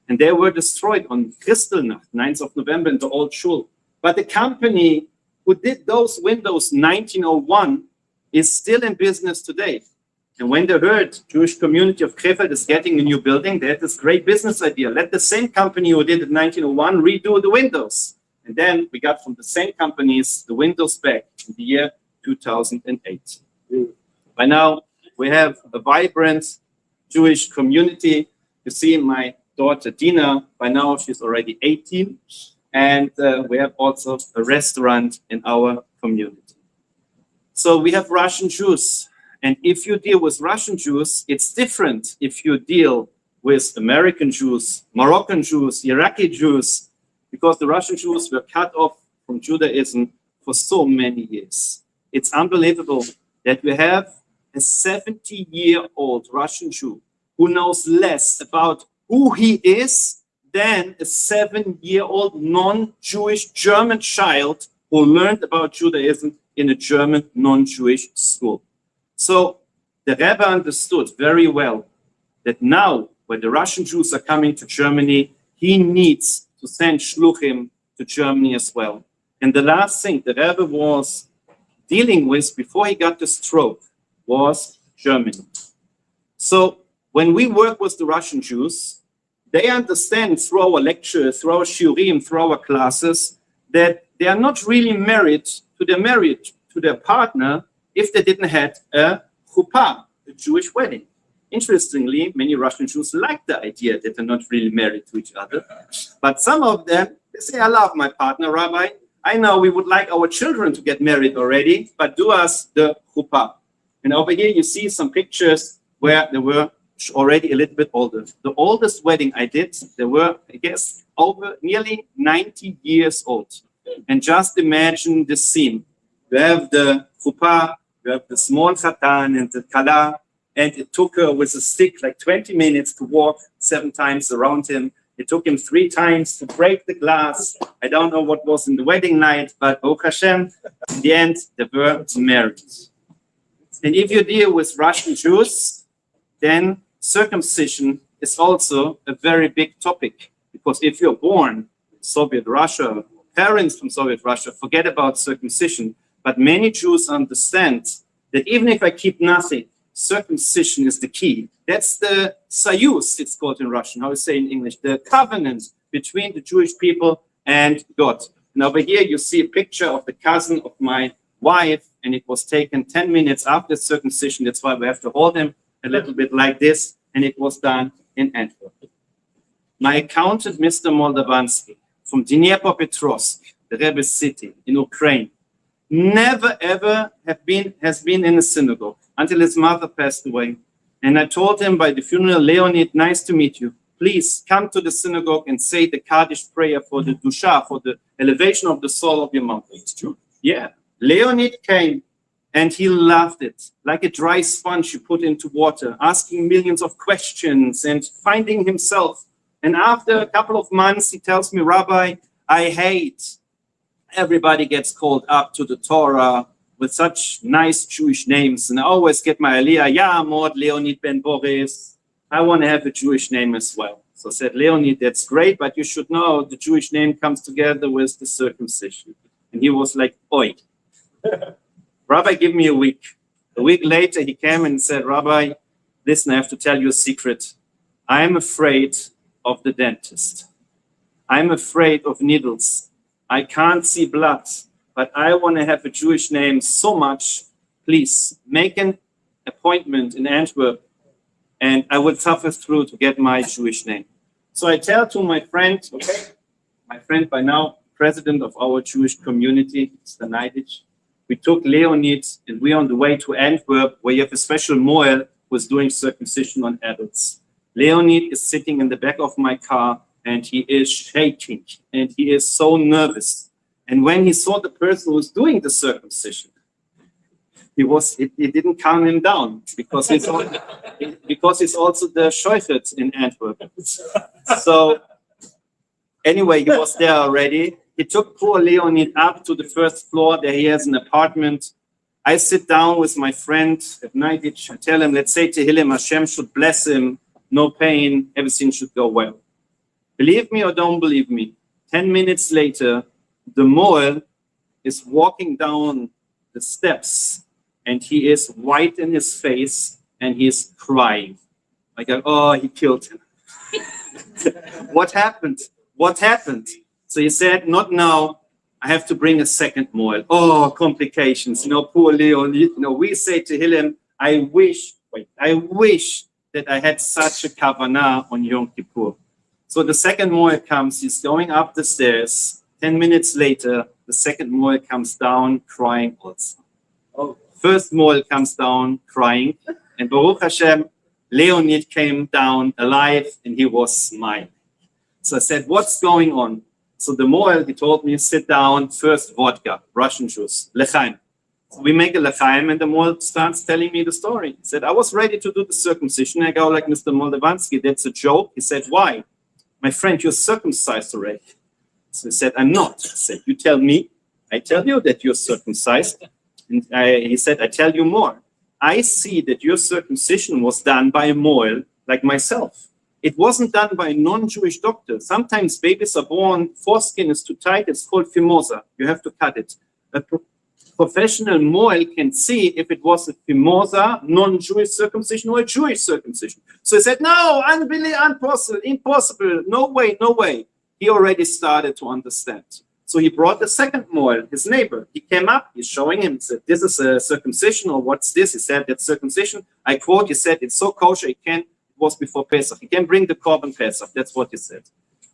And they were destroyed on Kristalnacht, 9th of November, in the old shul. But the company who did those windows 1901 is still in business today. And when they heard Jewish community of Krefeld is getting a new building, they had this great business idea. Let the same company who did it in 1901 redo the windows. And then we got from the same companies the windows back in the year 2008. By now, we have a vibrant Jewish community. You see my daughter Dina, by now she's already 18. And we have also a restaurant in our community. So we have Russian Jews. And if you deal with Russian Jews, it's different if you deal with American Jews, Moroccan Jews, Iraqi Jews, because the Russian Jews were cut off from Judaism for so many years. It's unbelievable that we have a 70-year-old Russian Jew who knows less about who he is than a 7-year-old non-Jewish German child who learned about Judaism in a German non-Jewish school. So the Rebbe understood very well that now, when the Russian Jews are coming to Germany, he needs to send shluchim to Germany as well. And the last thing the Rebbe was dealing with before he got the stroke was Germany. So when we work with the Russian Jews, they understand through our lectures, through our shiurim, through our classes, that they are not really married to their marriage, to their partner, if they didn't have a chuppah, a Jewish wedding. Interestingly, many Russian Jews like the idea that they're not really married to each other. But some of them, they say, I love my partner, Rabbi. I know we would like our children to get married already, but do us the chuppah. And over here you see some pictures where there were already a little bit older. The oldest wedding I did, they were, I guess, over nearly 90 years old. And just imagine the scene. You have the chuppah, you have the small chatan and the kala, and it took her with a stick like 20 minutes to walk 7 times around him. It took him 3 times to break the glass. I don't know what was in the wedding night, but Baruch Hashem, in the end, they were married. And if you deal with Russian Jews, then circumcision is also a very big topic. Because if you're born in Soviet Russia, parents from Soviet Russia, forget about circumcision. But many Jews understand that even if I keep nothing, circumcision is the key. That's the sayus, it's called in Russian, how to say in English, the covenant between the Jewish people and God. And over here you see a picture of the cousin of my wife, and it was taken 10 minutes after circumcision. That's why we have to hold him a little bit like this, and it was done in Antwerp. My accountant, Mr. Moldavanski, from Dnipropetrovsk, the rebel city in Ukraine, never ever has been in a synagogue until his mother passed away. And I told him by the funeral, Leonid, nice to meet you. Please come to the synagogue and say the Kaddish prayer for the Dusha, for the elevation of the soul of your mother. It's true. Yeah. Leonid came and he loved it. Like a dry sponge you put into water, asking millions of questions and finding himself. And after a couple of months, he tells me, Rabbi, I hate everybody gets called up to the Torah with such nice Jewish names. And I always get my aliyah, Ya'amod, Leonid ben Boris. I want to have a Jewish name as well. So I said, Leonid, that's great, but you should know the Jewish name comes together with the circumcision. And he was like, oi. Rabbi, give me a week. A week later, he came and said, Rabbi, listen, I have to tell you a secret. I'm afraid of the dentist. I'm afraid of needles. I can't see blood, but I want to have a Jewish name so much. Please make an appointment in Antwerp, and I will suffer through to get my Jewish name. So I tell to my friend, okay, my friend by now, president of our Jewish community, Mr. hy'd, we took Leonid, and we're on the way to Antwerp, where you have a special moel who's doing circumcision on adults. Leonid is sitting in the back of my car, and he is shaking, and he is so nervous. And when he saw the person who was doing the circumcision, it didn't calm him down, because it's also the shoichet in Antwerp. So anyway, he was there already. He took poor Leonid up to the first floor. There he has an apartment. I sit down with my friend at night. I tell him, let's say Tehillim, Hashem should bless him, no pain, everything should go well. Believe me or don't believe me, 10 minutes later, the moel is walking down the steps, and he is white in his face, and he is crying. Like, oh, he killed him. What happened? What happened? So he said, not now, I have to bring a second moel. Oh, complications, poor Leonid. We say to him, I wish that I had such a kavanah on Yom Kippur. So the second moel comes, he's going up the stairs. 10 minutes later, the second moel comes down crying also. Oh. First moel comes down crying, and Baruch Hashem, Leonid came down alive, and he was smiling. So I said, what's going on? So the moel, he told me, sit down, first vodka, Russian juice, l'chaim. So we make a l'chaim, and the moel starts telling me the story. He said, I was ready to do the circumcision. I go like, Mr. Moldavanski, that's a joke. He said, why? My friend, you're circumcised already. So he said, I'm not. I said, you tell me. I tell you that you're circumcised. And he said, I tell you more. I see that your circumcision was done by a moel like myself. It wasn't done by a non-Jewish doctor. Sometimes babies are born, foreskin is too tight, it's called phimosa. You have to cut it. A professional moel can see if it was a phimosa, non-Jewish circumcision or a Jewish circumcision. So he said, no, impossible, no way, no way. He already started to understand. So he brought the second moel, his neighbor. He came up, he's showing him, said, this is a circumcision, or what's this? He said, that's circumcision. I quote, he said, it's so kosher, it was before Pesach. He can bring the korban Pesach. That's what he said.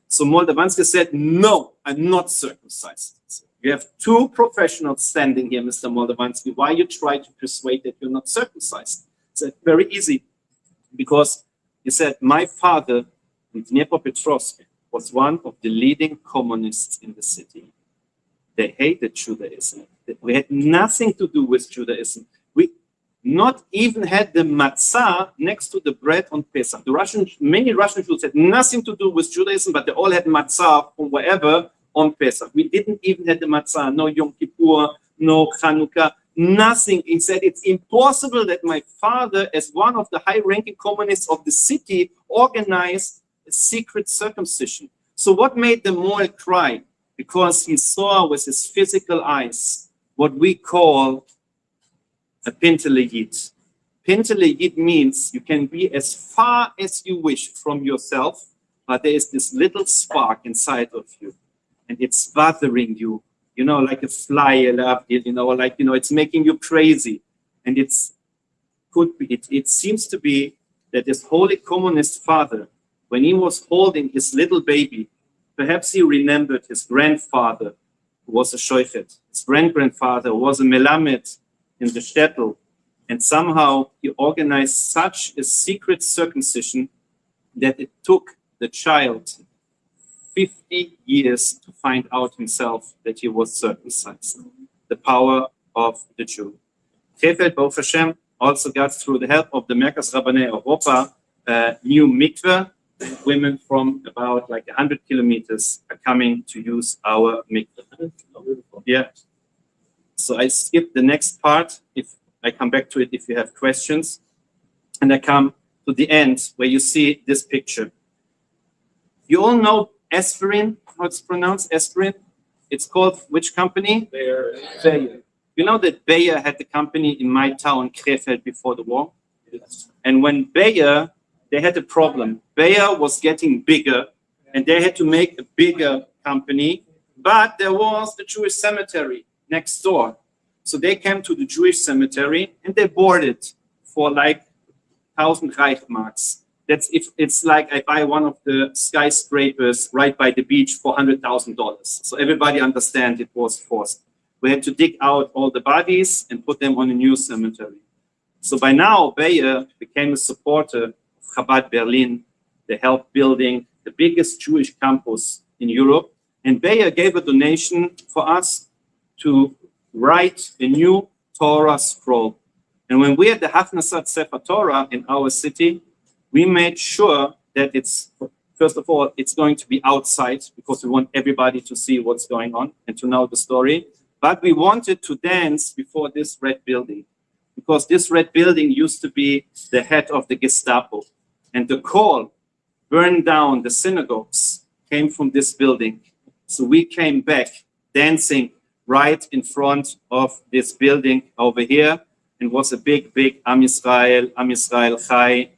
So Moldavanski said, no, I'm not circumcised. You have two professionals standing here, Mr. Moldavanski. Why you try to persuade that you're not circumcised? It's very easy, because He said, my father in Dnipropetrovsk was one of the leading communists in the city. They hated Judaism. We had nothing to do with Judaism. We not even had the matzah next to the bread on Pesach. Many Russian Jews had nothing to do with Judaism, but they all had matzah from wherever on Pesach. We didn't even have the matzah, no Yom Kippur, no Chanukah, nothing. He said, it's impossible that my father, as one of the high-ranking communists of the city, organized a secret circumcision. So what made the Moel cry? Because he saw with his physical eyes what we call a pinteleyid. Pinteleyid means you can be as far as you wish from yourself, but there is this little spark inside of you, and it's bothering you, you know, like a fly, you know, like, you know, it's making you crazy. And it seems to be that this holy communist father, when he was holding his little baby, perhaps he remembered his grandfather, who was a shofet, his great-grandfather, who was a melamed in the shtetl, and somehow he organized such a secret circumcision that it took the child 50 years to find out himself that he was circumcised. The power of the Jew. Krefeld, Baruch Hashem, also got, through the help of the Merkaz Rabbanei Europa, new mikveh. Women from about like 100 kilometers are coming to use our mikveh. Yeah. So I skip the next part. If I come back to it, if you have questions, and I come to the end where you see this picture. You all know aspirin, how it's pronounced, aspirin. It's called which company? Bayer. You know that Bayer had the company in my town, Krefeld, before the war? Yes. And when Bayer, they had a problem. Bayer was getting bigger, and they had to make a bigger company, but there was the Jewish cemetery next door. So they came to the Jewish cemetery, and they bought it for like 1,000 Reichmarks. That's if it's like I buy one of the skyscrapers right by the beach for $100,000. So everybody understand it was forced. We had to dig out all the bodies and put them on a new cemetery. So by now, Bayer became a supporter of Chabad Berlin. They helped building the biggest Jewish campus in Europe. And Bayer gave a donation for us to write a new Torah scroll. And when we had the Hafnasat Sefer Torah in our city, we made sure that it's, first of all, it's going to be outside because we want everybody to see what's going on and to know the story. But we wanted to dance before this red building because this red building used to be the head of the Gestapo. And the call, burn down the synagogues, came from this building. So we came back dancing right in front of this building over here. And was a big Am Yisrael Chai,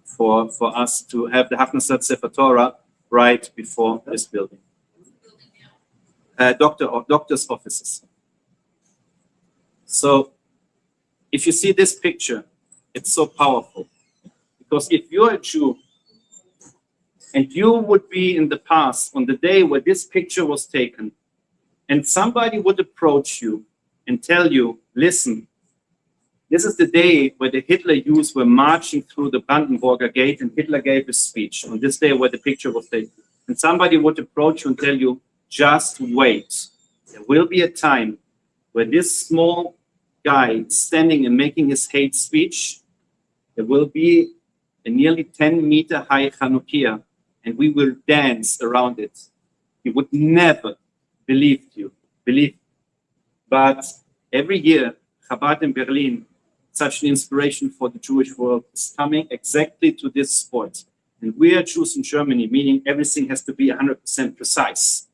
for us to have the Hafnasat Sefer Torah right before this building. Doctor's offices. So if you see this picture, it's so powerful. Because if you're a Jew and you would be in the past on the day where this picture was taken, and somebody would approach you and tell you, listen, this is the day where the Hitler youths were marching through the Brandenburger Gate and Hitler gave a speech on this day where the picture was taken. And somebody would approach you and tell you, just wait. There will be a time where this small guy standing and making his hate speech, there will be a nearly 10-meter high Chanukiah, and we will dance around it. He would never believe you. But every year, Chabad in Berlin, such an inspiration for the Jewish world, is coming exactly to this spot. And we are Jews in Germany, meaning everything has to be 100% precise.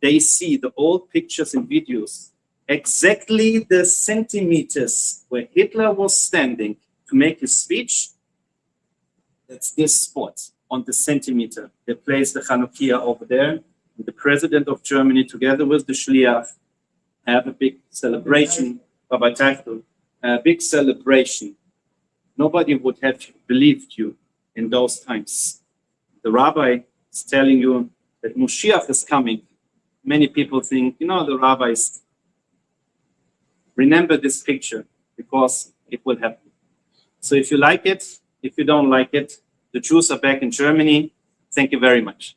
They see the old pictures and videos, exactly the centimeters where Hitler was standing to make his speech. That's this spot on the centimeter. They place the Chanukiah over there. And the president of Germany, together with the Shliach, have a big celebration, Rabbi Wagner, a big celebration. Nobody would have believed you in those times. The rabbi is telling you that Moshiach is coming. Many people think, you know, the rabbis, remember this picture because it will happen. So if you like it, If you don't like it, the Jews are back in Germany. Thank you very much.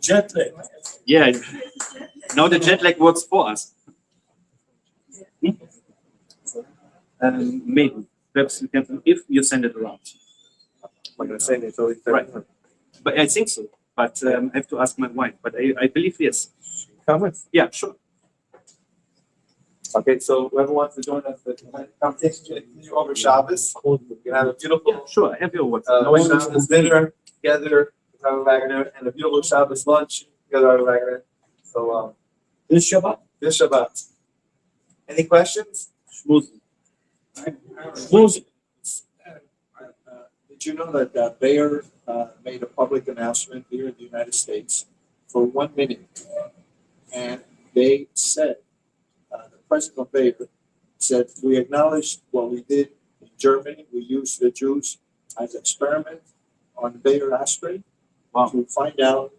Jet lag. Yeah, now the jet lag works for us. Maybe, perhaps we can, if you send it around. I'm gonna say it's always Right. But I think so. But I have to ask my wife. But I believe yes. Comment. Yeah, sure. Okay, so whoever wants to join us, come continue over Shabbos. You can have a beautiful Yeah, sure. I have your words. Shabbos dinner together with Rabbi Wagner and a beautiful Shabbos lunch together with Rabbi Wagner. So this Shabbat. Any questions? Smooth. Did you know that Bayer made a public announcement here in the United States for 1 minute? And they said, the president of Bayer said, we acknowledge what we did in Germany. We used the Jews as experiment on Bayer aspirin to find out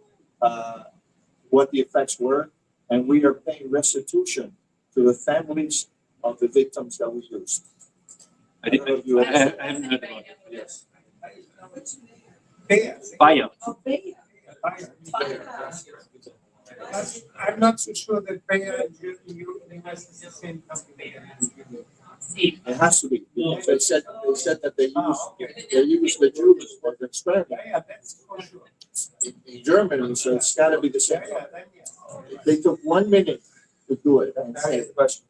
what the effects were. And we are paying restitution to the families of the victims that we used. I haven't heard about it. Yes. Bayer. I'm not so sure that Bayer and Germany has the same company. It has to be. They said that they use the Jews as an experiment. Yeah, that's for sure. In Germany, so it's got to be the same. Yeah, then yes. They took 1 minute to do it. And I have a say, question.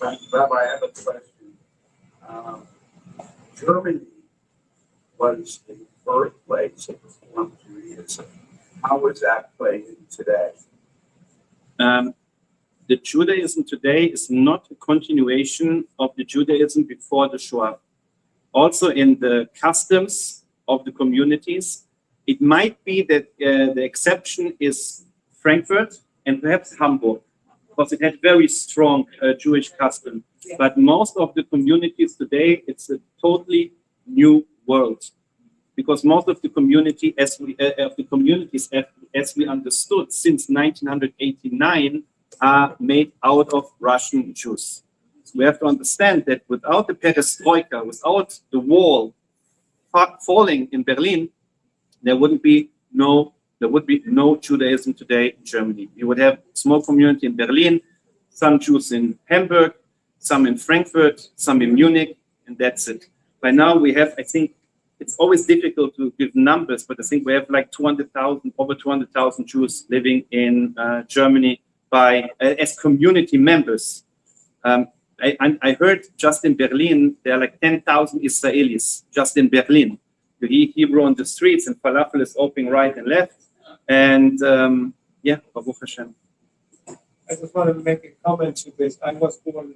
Rabbi, I have a question. Germany was the birthplace of Reform Judaism. How is that playing today? The Judaism today is not a continuation of the Judaism before the Shoah. Also in the customs of the communities, it might be that the exception is Frankfurt and perhaps Hamburg, because it had very strong Jewish custom. But most of the communities today, it's a totally new world, because most of the community, as we understood since 1989, are made out of Russian Jews. So we have to understand that without the perestroika, without the wall falling in Berlin, there would be no Judaism today in Germany. You would have a small community in Berlin, some Jews in Hamburg, some in Frankfurt, some in Munich, and that's it. By now we have, I think, it's always difficult to give numbers, but I think we have like 200,000, over 200,000 Jews living in Germany as community members. I heard just in Berlin, there are like 10,000 Israelis just in Berlin. You hear Hebrew on the streets and falafel is opening right and left. And Baruch Hashem. I just wanted to make a comment to this. I was born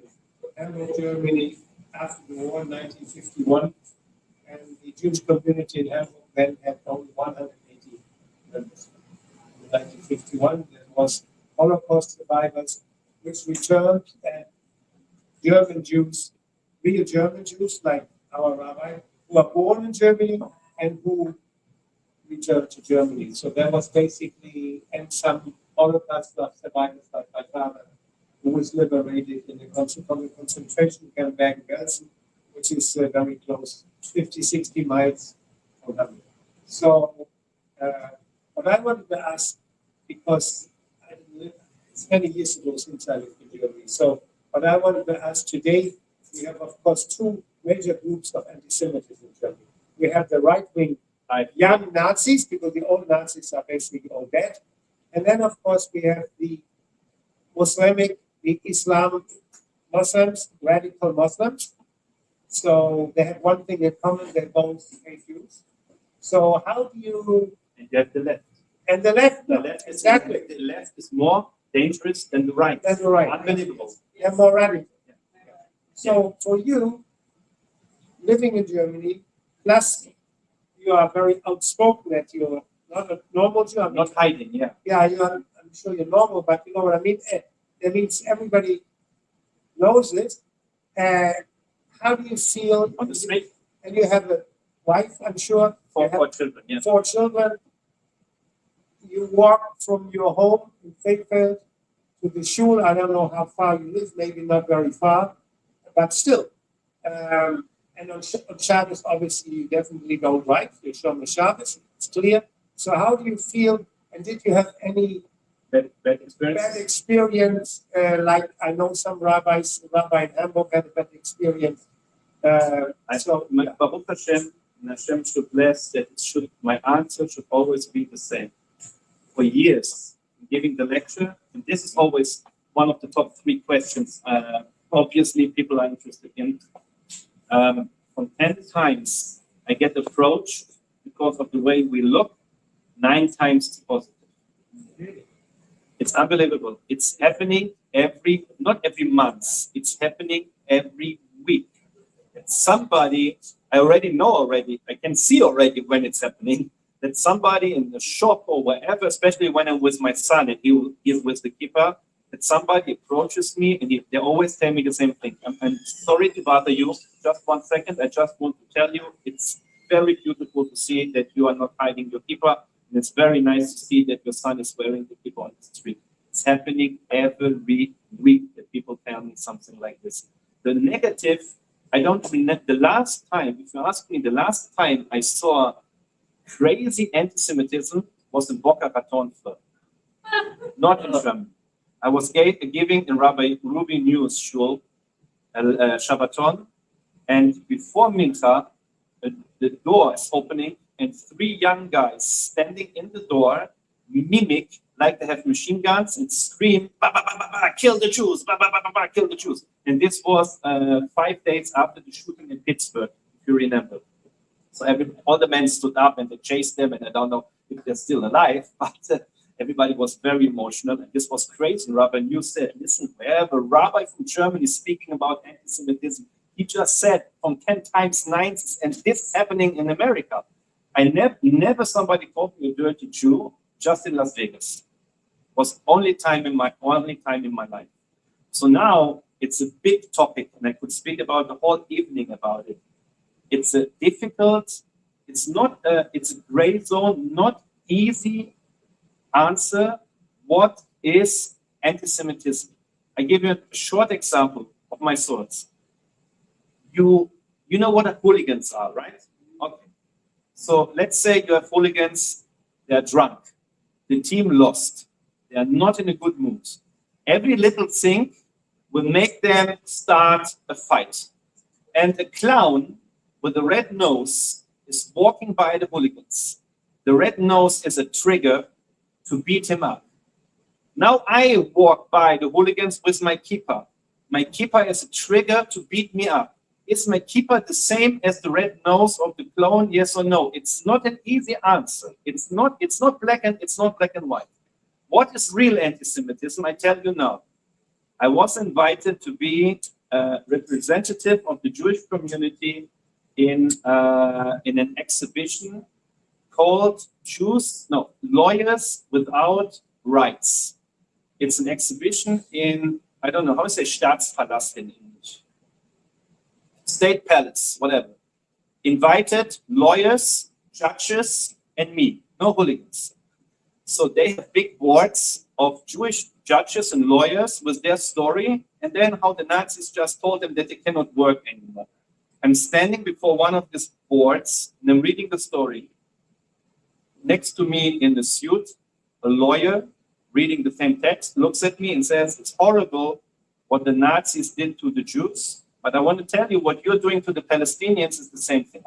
in Germany after the war in 1951, and the Jewish community in Hamburg then had only 180 members. In 1951, there was Holocaust survivors which returned, and German Jews, real German Jews like our rabbi, who are born in Germany and who returned to Germany. So there was basically, and some Holocaust survivors like my father, who was liberated in the concentration camp Bergen-Belsen, which is very close, 50, 60 miles from Hamburg. So what I wanted to ask, because I didn't live, it's many years ago since I lived in Germany. So what I wanted to ask today, we have, of course, two major groups of anti-Semitism in Germany. We have the right-wing young Nazis, because the old Nazis are basically all dead. And then, of course, we have the the Islam Muslims, radical Muslims. So they have one thing in common, they both hate Jews. So how do you... And you have the left. And the left, Exactly. The left is more dangerous than the right. That's right. Unbelievable. They're more radical. So for you, living in Germany, plus you are very outspoken that you're not a normal Jew. Not hiding, yeah. Yeah, I'm sure you're normal, but you know what I mean? That means everybody knows it. How do you feel On the street, and you have a wife, I'm sure, for children, yeah. 4 children. You walk from your home in Krefeld to the shul. I don't know how far you live, maybe not very far, but still. And on Shabbos, obviously, you definitely don't write. You're Shom Shabbos, it's clear. So how do you feel? And did you have any Bad bad experience. experience? Like I know some rabbis, Rabbi in Hamburg had a bad experience. Baruch Hashem, and Hashem should bless that my answer should always be the same. For years, giving the lecture, and this is always one of the top 3 questions. Obviously, people are interested in. From 10 times, I get approached because of the way we look. 9 times it's positive. It's unbelievable. It's happening not every month. It's happening every week. Somebody, I can see already when it's happening, that somebody in the shop or wherever, especially when I'm with my son and he's with the kippah, that somebody approaches me and they always tell me the same thing. I'm sorry to bother you. Just 1 second. I just want to tell you it's very beautiful to see that you are not hiding your kippah. And it's very nice to see that your son is wearing the kippah on the street. It's happening every week that people tell me something like this. The negative, I don't remember the last time, if you ask me, the last time I saw crazy anti-Semitism was in Boca Raton, not in Germany. I was giving in Rabbi Ruby News Shul, Shabbaton, and before Mincha, the door is opening, and 3 young guys standing in the door mimic like they have machine guns and scream, bah, bah, bah, bah, bah, kill the Jews, bah, bah, bah, bah, bah, kill the Jews. And this was 5 days after the shooting in Pittsburgh, if you remember. So all the men stood up and they chased them, and I don't know if they're still alive, but everybody was very emotional, and this was crazy. Rabbi New said, listen, we have a rabbi from Germany speaking about anti-Semitism. He just said from 10 times 9, and this is happening in America. I never somebody called me a dirty Jew, just in Las Vegas. It was only time in my life. So now it's a big topic, and I could speak about the whole evening about it. It's a difficult, it's a gray zone, not easy answer. What is anti-Semitism? I give you a short example of my thoughts. You know what hooligans are, right? Okay. So let's say you have hooligans, they're drunk. The team lost. They are not in a good mood. Every little thing will make them start a fight. And a clown with a red nose is walking by the hooligans. The red nose is a trigger to beat him up. Now I walk by the hooligans with my kippah. My kippah is a trigger to beat me up. Is my kippah the same as the red nose of the clown? Yes or no? It's not an easy answer. It's not black and white. What is real anti-Semitism? I tell you now. I was invited to be a representative of the Jewish community in an exhibition called Lawyers Without Rights. It's an exhibition in, I don't know how to say Staatspalast in English. State Palace, whatever. Invited lawyers, judges, and me, no hooligans. So they have big boards of Jewish judges and lawyers with their story, and then how the Nazis just told them that they cannot work anymore. I'm standing before one of these boards, and I'm reading the story. Next to me in the suit, a lawyer reading the same text looks at me and says, it's horrible what the Nazis did to the Jews, but I want to tell you what you're doing to the Palestinians is the same thing.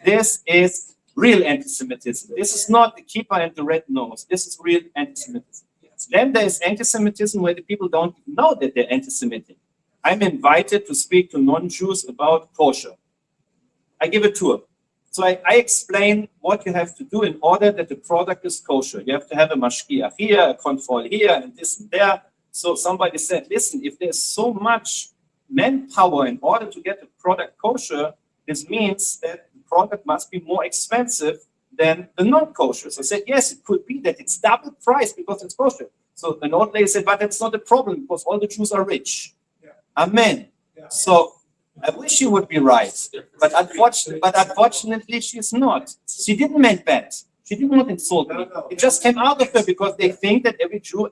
This is real anti-Semitism. This is not the kippah and the red nose. This is real anti-Semitism. Then there is anti-Semitism where the people don't know that they're anti-Semitic. I'm invited to speak to non-Jews about kosher. I give a tour. So I explain what you have to do in order that the product is kosher. You have to have a mashkiach here, a control here, and this and there. So somebody said, listen, if there's so much manpower in order to get the product kosher, this means that the product must be more expensive than the non-kosher. So I said, yes, it could be that it's double price because it's kosher. So an old lady said, but that's not a problem because all the Jews are rich. Yeah. Amen. Yeah. So I wish she would be right, but unfortunately she's not. She didn't mean bad. She did not insult me. No. It just came out of her because they think that every Jew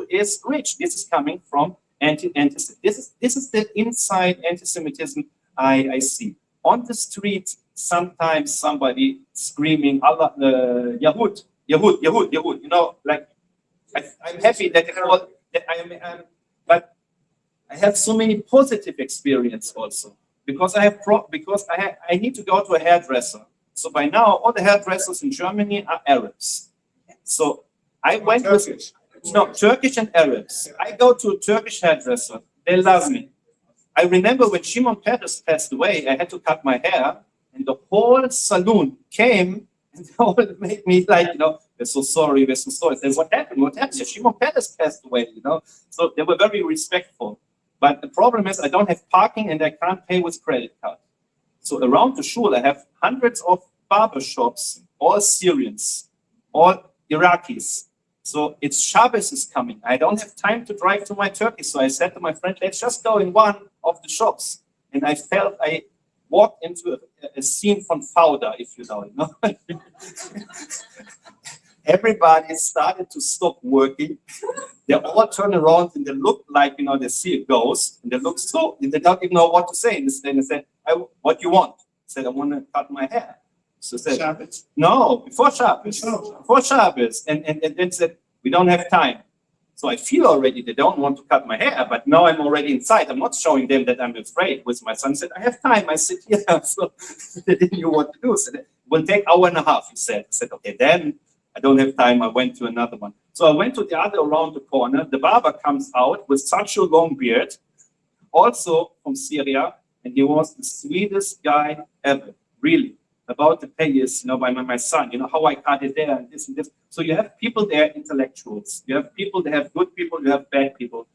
is rich. This is coming from anti-Semitism. This is the inside anti-Semitism I see. On the street, sometimes somebody screaming, Allah, Yahud, Yahud, Yahud, Yahud. You know, like, I'm happy that but I have so many positive experience also because I need to go to a hairdresser. So by now, all the hairdressers in Germany are Arabs. So I went Turkish. Turkish and Arabs. I go to a Turkish hairdresser. They love me. I remember when Shimon Peres passed away, I had to cut my hair, and the whole saloon came and they all made me like, we're so sorry, we're so sorry. Then what happened? What happened? Shimon Peres passed away, So they were very respectful. But the problem is I don't have parking and I can't pay with credit card. So around the shul, I have hundreds of barber shops, all Syrians, all Iraqis. So it's Shabbos is coming. I don't have time to drive to my Turkey. So I said to my friend, let's just go in one of the shops. And I felt I walked into a scene from Fauda, if you know. Everybody started to stop working. They all turn around and they look like, they see a ghost. And they look they don't even know what to say. And they said, what do you want? I said, I want to cut my hair. So I said, Shabbos? no, before Shabbos. Before Shabbos. And then said, we don't have time. So I feel already they don't want to cut my hair, but now I'm already inside. I'm not showing them that I'm afraid. With my son said, I have time. I sit here. So they didn't know what to do. So it will take an hour and a half, he said. I said, okay, then I don't have time. I went to another one. So I went to the other around the corner. The barber comes out with such a long beard, also from Syria, and he was the sweetest guy ever, really. About the payers, by my son, how I cut it there and this and this. So you have people there, intellectuals. You have people, they have good people, you have bad people.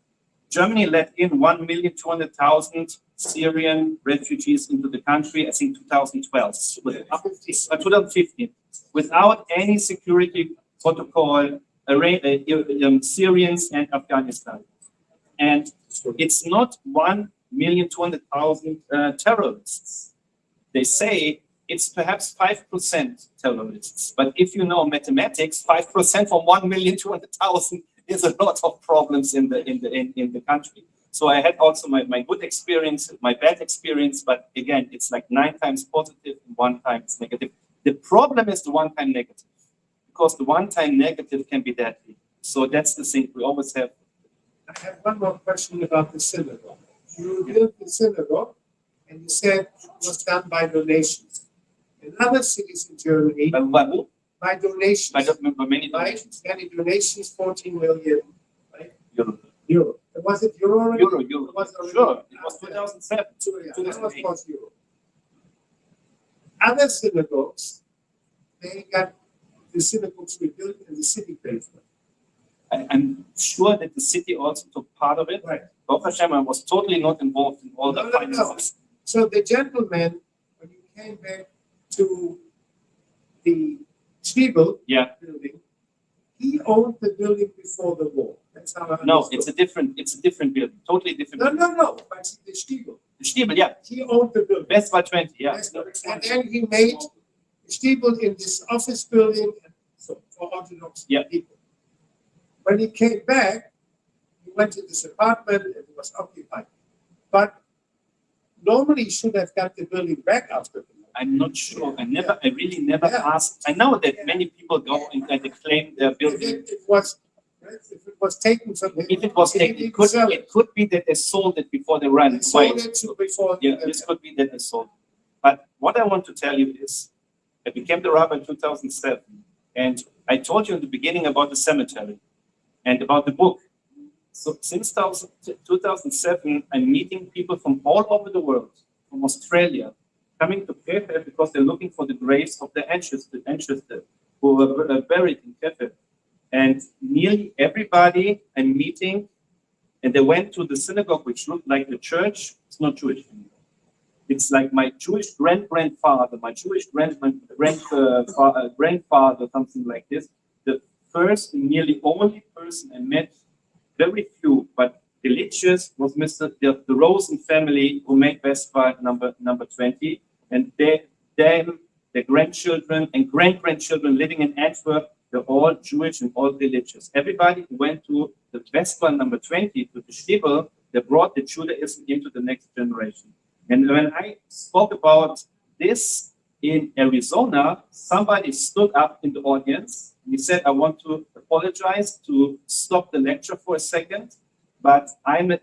Germany let in 1,200,000 Syrian refugees into the country, I think 2012, 2015, without any security protocol, Syrians and Afghanistan. And it's not 1,200,000 terrorists. They say it's perhaps 5% terrorists. But if you know mathematics, 5% from 1,200,000 is a lot of problems in the country. So I had also my good experience, my bad experience, but again, it's like 9 times positive and 1 time negative. The problem is the 1 time negative, because the 1 time negative can be deadly. So that's the thing we always have. I have one more question about the synagogue. You built the synagogue, and you said it was done by donations. In other cities in Germany, by donations. I don't remember many Right? donations. Many donations, 14 million, right? Euro. Was it euro? already? Euro. It was already- Sure, it was 2007. So, yeah, that was 2008. cost euro. Other synagogues, they got the synagogues rebuilt and the city paid for it. I'm sure that the city also took part of it. Right. Baruch Hashem, I was totally not involved in all the No. finances. So the gentleman, when you came back to the Stiebel Yeah. building, he owned the building before the war. That's how I No, understood. it's a different building, totally different. No, building. no, but the Stiebel, The Stiebel, yeah, he owned the building. Best by 20, yeah. Yes, and then he made Stiebel in this office building for Orthodox Yeah. people. When he came back, he went to this apartment and it was occupied. But normally he should have got the building back after the war. I'm not sure. I really never Yeah. asked. I know that many people go and they claim their If building. it was taken from him. If it was he taken, didn't it could, sell it could be that they sold it before they ran They away. sold it to before. Yeah, this could be that they sold it. But what I want to tell you is, I became the rabbi in 2007, and I told you in the beginning about the cemetery and about the book. So since 2007, I'm meeting people from all over the world, from Australia, coming to Krefeld because they're looking for the graves of their ancestors who were buried in Krefeld. And nearly everybody I'm meeting, and they went to the synagogue, which looked like the church. It's not Jewish anymore. It's like my Jewish grandfather, my Jewish grandfather, something like this. The first and nearly only person I met, very few, but religious, was the Rosen family who made Vespa number 20. And them their grandchildren and great-grandchildren living in Antwerp, they're all Jewish and all religious. Everybody who went to the Westbahn number 20, to the Stiebel, they brought the Judaism into the next generation. And when I spoke about this in Arizona, somebody stood up in the audience and he said, I want to apologize to stop the lecture for a second, but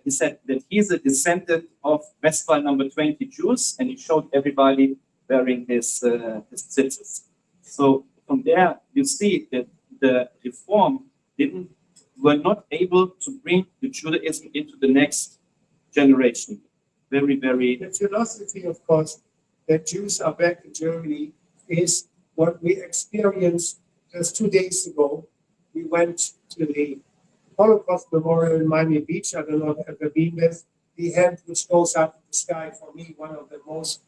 he said that he's a descendant of Westbahn number 20 Jews, and he showed everybody wearing his tzitzis. So from there, you see that the Reform were not able to bring the Judaism into the next generation. Very, very. The philosophy, of course, that Jews are back in Germany is what we experienced just 2 days ago. We went to the Holocaust Memorial in Miami Beach. I don't know if you've ever been there. The hand which goes up in the sky, for me, one of the most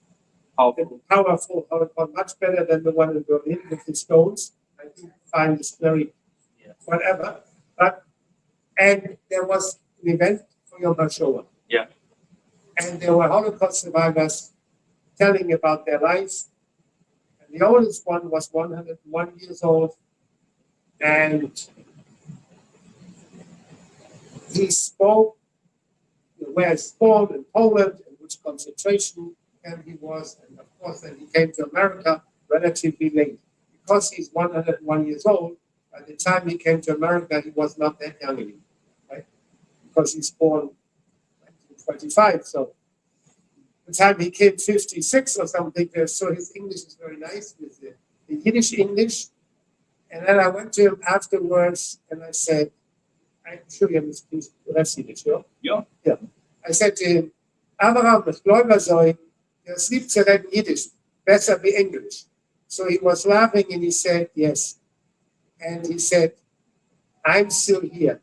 powerful Holocaust, much better than the one in Berlin with the stones. I think find this very whatever. And there was an event for Yom Hashoa. Yeah. And there were Holocaust survivors telling about their lives. And the oldest one was 101 years old. And he spoke where he was born in Poland, and which concentration camp he was. And of course, then he came to America relatively late. Because he's 101 years old, by the time he came to America, he was not that young anymore, right? Because he's born 1925. So the time he came 56 or something, so his English is very nice with the Yiddish English. And then I went to him afterwards and I said, I'm sure you have Yiddish, no? Yeah. I said to him, Abraham, das Gläubiger soll, das liebt zu reden Yiddish, besser wie English. So he was laughing and he said, yes. And he said, I'm still here.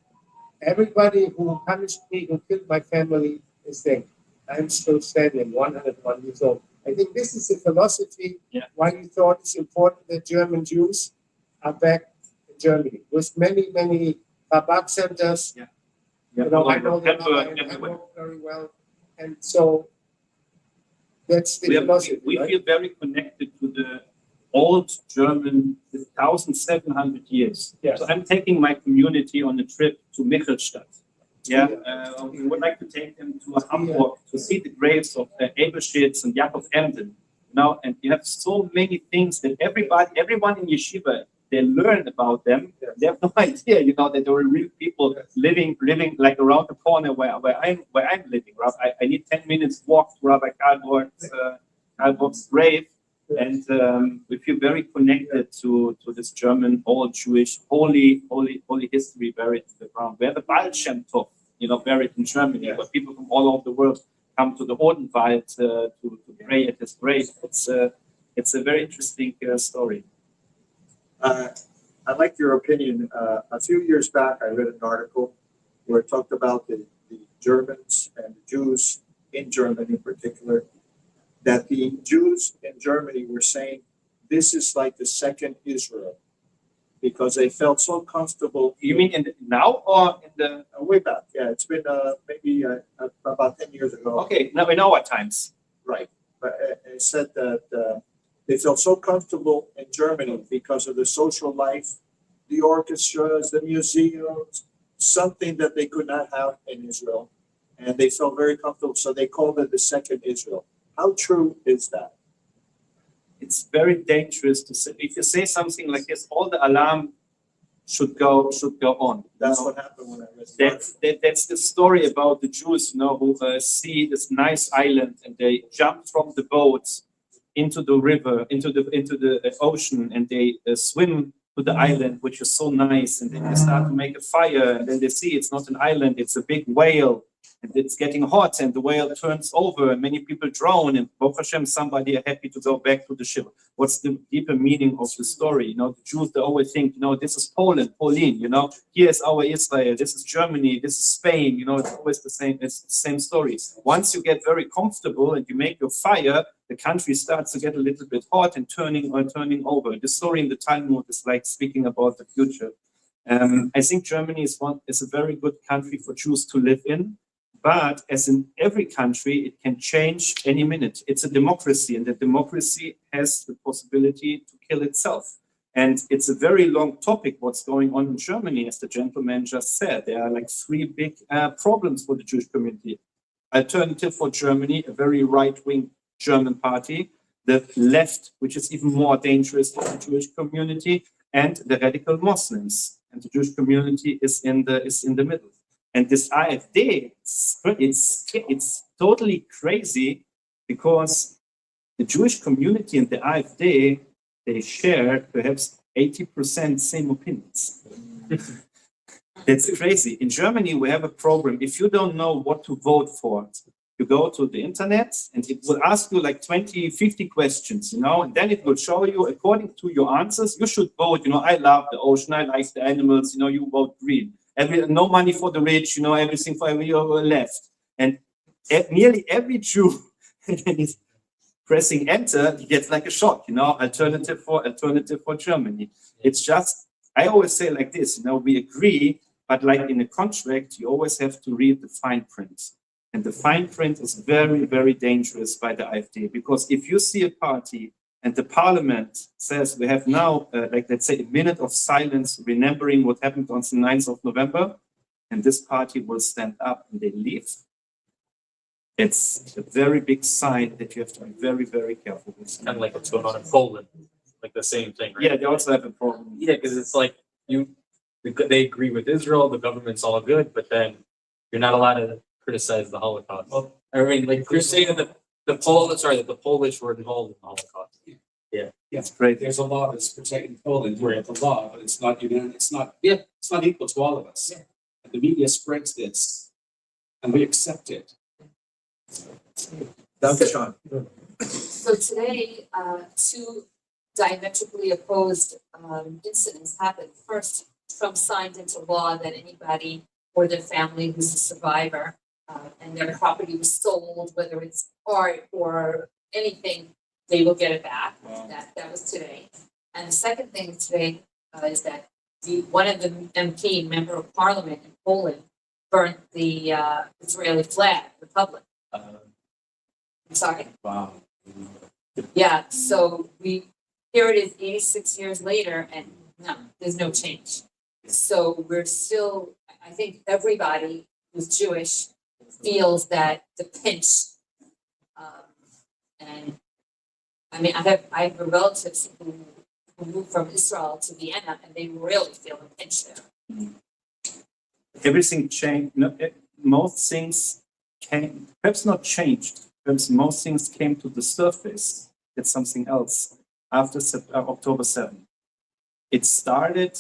Everybody who punished me, who killed my family, is dead. I'm still standing, 101 years old. I think this is the philosophy why you thought it's important that German Jews are back in Germany. With many, many Chabad centers. Yeah. You know, I know them very well. And so that's the philosophy. We right? feel very connected to the old German, 1,700 years. Yes. So I'm taking my community on a trip to Michelstadt. We would like to take them to Hamburg to see the graves of Eberschitz and Jakob Emden. Now, and you have so many things that everyone in yeshiva, they learn about them. Yes. They have no idea, that there were real people living like around the corner where I'm living. I need 10 minutes walk to Rabbi Karlborg's grave. And we feel very connected to this German, old Jewish, holy history buried in the ground. We have the Baal Shem Tov, buried in Germany, where people from all over the world come to the Odenwald to pray at his grave. It's a very interesting story. I'd like your opinion. A few years back, I read an article where it talked about the Germans and the Jews in Germany in particular, that the Jews in Germany were saying this is like the second Israel because they felt so comfortable. You mean now or in the way back? Yeah, it's been maybe about 10 years ago. Okay, now in our times. Right. But it said that they felt so comfortable in Germany because of the social life, the orchestras, the museums, something that they could not have in Israel. And they felt very comfortable, so they called it the second Israel. How true is that? It's very dangerous to say. If you say something like this, all the alarm should go on. That's what happened when I read that's the story about the Jews, who see this nice island and they jump from the boat into the river, into the ocean, and they swim to the island, which is so nice, and then they start to make a fire, and then they see it's not an island, it's a big whale. And it's getting hot, and the whale turns over, and many people drown. And Baruch Hashem, somebody are happy to go back to the ship. What's the deeper meaning of the story? The Jews, they always think, this is Poland, Pauline. Here is our Israel. This is Germany. This is Spain. It's always the same. It's the same story. Once you get very comfortable and you make your fire, the country starts to get a little bit hot and turning over. The story in the Talmud is like speaking about the future. I think Germany is a very good country for Jews to live in. But as in every country, it can change any minute. It's a democracy, and the democracy has the possibility to kill itself. And it's a very long topic, what's going on in Germany, as the gentleman just said. There are like three big problems for the Jewish community. Alternative for Germany, a very right-wing German party, the left, which is even more dangerous for the Jewish community, and the radical Muslims. And the Jewish community is in the middle. And this AfD, it's totally crazy, because the Jewish community and the AfD, they share perhaps 80% same opinions. That's crazy. In Germany, we have a program. If you don't know what to vote for, you go to the internet and it will ask you like 20, 50 questions, and then it will show you, according to your answers, you should vote, I love the ocean, I like the animals, you vote green. No money for the rich, everything for every left. And nearly every Jew is pressing enter, he gets like a shock, alternative for Germany. It's just, I always say like this, we agree, but like in a contract, you always have to read the fine print. And the fine print is very, very dangerous by the AfD, because if you see a party and the parliament says we have now, let's say, a minute of silence, remembering what happened on the 9th of November, and this party will stand up and they leave, it's a very big sign that you have to be very, very careful. It's kind of like what's going on in Poland, like the same thing, right? Yeah, they also have a problem. Yeah, because it's like they agree with Israel, the government's all good, but then you're not allowed to criticize the Holocaust. Well, I mean, like you're saying that the Polish were involved in the Holocaust. It's great. there's a law that's protecting Poland, we're the law, but it's not it's not equal to all of us. Yeah. And the media spreads this, and we accept it. Dr. Sean. So today, two diametrically opposed incidents happened. First, Trump signed into law that anybody or their family who's a survivor and their property was sold, whether it's art or anything, they will get it back. Wow. That was today. And the second thing today is that one of the MP, member of parliament in Poland, burnt the Israeli flag, Republic. I'm sorry. Wow. Yeah, so here it is 86 years later, and no, there's no change. So we're still, I think everybody who's Jewish feels that the pinch. And I mean, I have relatives who moved from Israel to Vienna, and they really feel the pinch there. Everything changed. Most things came, perhaps not changed. Perhaps most things came to the surface. It's something else after October 7th. It started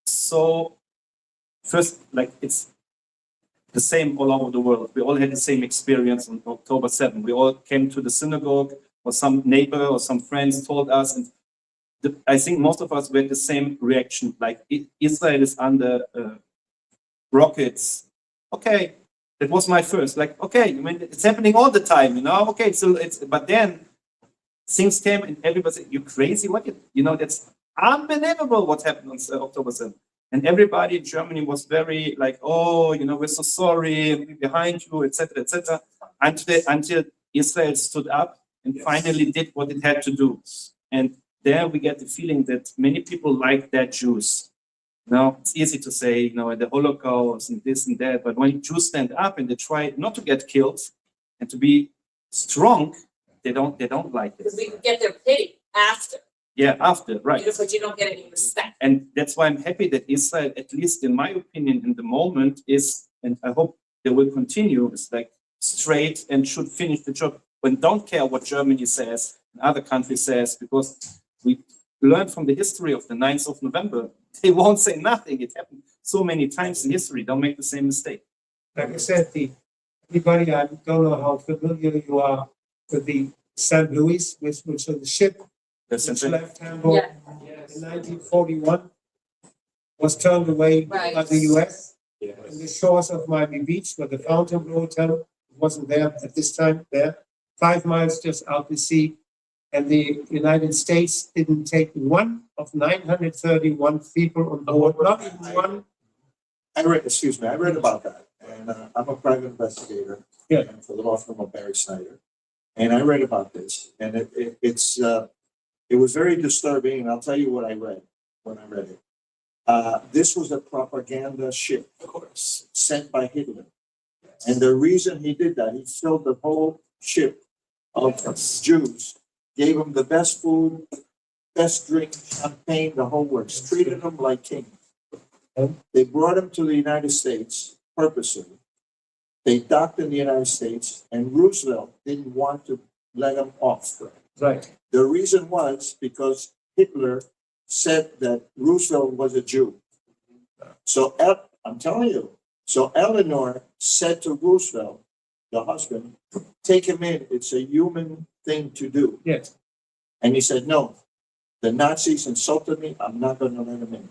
so first, like it's the same all over the world. We all had the same experience on October 7th. We all came to the synagogue, or some neighbor or some friends told us, and I think most of us had the same reaction. Like Israel is under rockets. Okay, that was my first. Like, okay, I mean, it's happening all the time, Okay, so but then things came and everybody said, "You crazy? What? That's unbelievable what happened on October 7th." And everybody in Germany was very like, "Oh, we're so sorry, we're behind you, etc., etc." Until Israel stood up and finally did what it had to do. And there we get the feeling that many people like that Jews. It's easy to say, the Holocaust and this and that, but when Jews stand up and they try not to get killed and to be strong, they don't like it. Because we get their pity after. Yeah, after, right. But you don't get any respect. And that's why I'm happy that Israel, at least in my opinion, in the moment is, and I hope they will continue, is like straight and should finish the job. But don't care what Germany says and other countries says, because we learned from the history of the 9th of November, they won't say nothing. It happened so many times in history. Don't make the same mistake. Like I said, everybody, I don't know how familiar you are with the St. Louis, which was the ship which left Hamburg in 1941, was turned away by the US. Yes. In the shores of Miami Beach, where the Fontainebleau Hotel wasn't there at this time, 5 miles just out to sea. And the United States didn't take one of 931 people on board, not even one. I read about that. and I'm a private investigator. Yeah. And for the law firm of Barry Snyder. And I read about this, and it was very disturbing, and I'll tell you what I read when I read it. This was a propaganda ship, of course, sent by Hitler. And the reason he did that, he filled the whole ship of Jews, gave them the best food, best drink, champagne, the whole works, treated them like kings. They brought them to the United States purposely. They docked in the United States, and Roosevelt didn't want to let them off. Right. The reason was because Hitler said that Roosevelt was a Jew. So I'm telling you, so Eleanor said to Roosevelt, the husband, take him in. It's a human thing to do. Yes. And he said, no, the Nazis insulted me. I'm not going to let him in.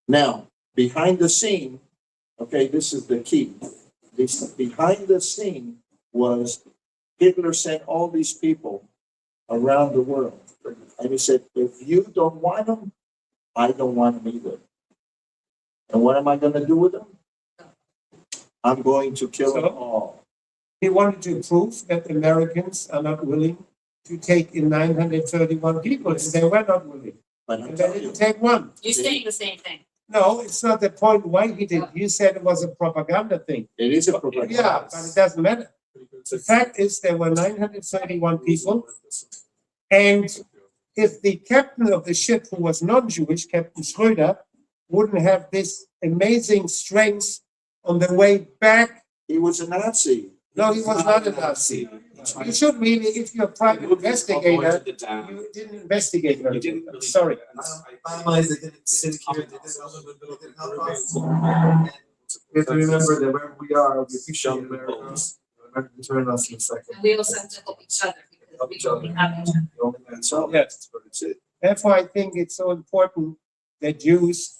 Now, behind the scene, okay, this is the key. Behind the scene was Hitler sent all these people around the world. And he said, if you don't want them, I don't want them either. And what am I going to do with them? I'm going to kill them all. He wanted to prove that Americans are not willing to take in 931 people, and they were not willing. But I'm And they telling you, didn't take one. You're saying the same thing. No, it's not the point why he did. You said it was a propaganda thing. it is a propaganda. Yeah, but it doesn't matter. The fact is there were 931 people, and if the captain of the ship, who was non-Jewish, Captain Schröder, wouldn't have this amazing strength on the way back. He was a Nazi. No, he was not a Nazi. You should really, if you're a private investigator, Down. you didn't investigate very You didn't well. really- Sorry. Finalized, they didn't help us. We have to remember that wherever we are, we appreciate America. America can turn us in a second. And we also have to help each other because we only have each other. The only man solve. Yes. That's what it's it. Therefore, I think it's so important that Jews,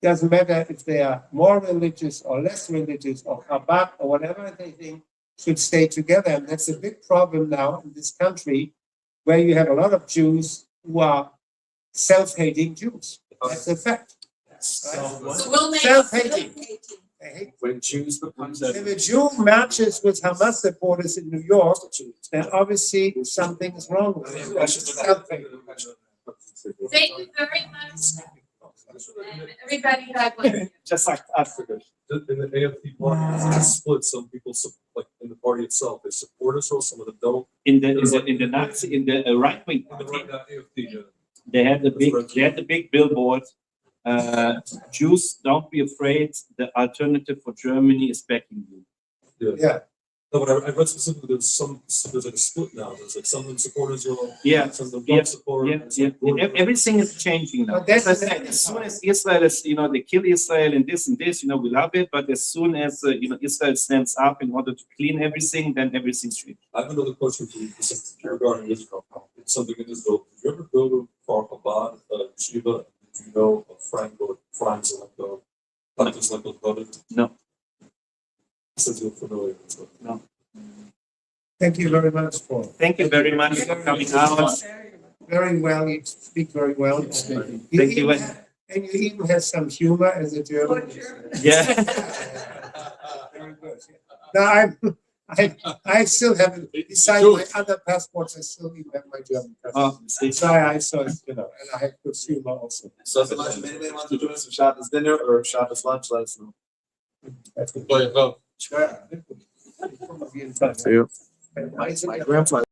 doesn't matter if they are more religious or less religious or Chabad or whatever they think, should stay together. And that's a big problem now in this country, where you have a lot of Jews who are self-hating Jews. That's a fact. So we'll make. Self-hating. They hate. When Jews becomes that. If a Jew marches with Hamas supporters in New York, then obviously something is wrong with him. That's self-hating. Thank you very much. And everybody have one. Just like us. In the AFD party, it's split. Some people, like in the party itself, they support us, or some of them don't. In the Nazi, in the right wing In the party, right, AFD, they had the big billboard. Jews, don't be afraid. The alternative for Germany is backing you. Yeah. No, but I read specifically, there's like a split now. There's like some of them support Israel. Yeah, Some of them yeah, don't support. yeah, and some yeah. Everything is changing now. But that's- As I said, as soon as Israel is, they kill Israel and this, we love it. But as soon as Israel stands up in order to clean everything, then everything's changed. I have another question for you regarding Israel. It's something in Israel. Did you ever go to Far Chabad, Shiva? Did you know of Franz Zelenko? No. Since you're familiar with it. No. Thank you very much for. Thank you very much for coming out. Very well, you speak very well. Thank you. And you even have some humor as a German. Yeah. Very good. Now, I still haven't, besides my other passports, I still even have my German passport. Oh, So I saw it, and I have good humor also. So if anybody wants to join us for Shabbos dinner or Shabbos lunch, let us know. That's good. Sure. See you. My grandfather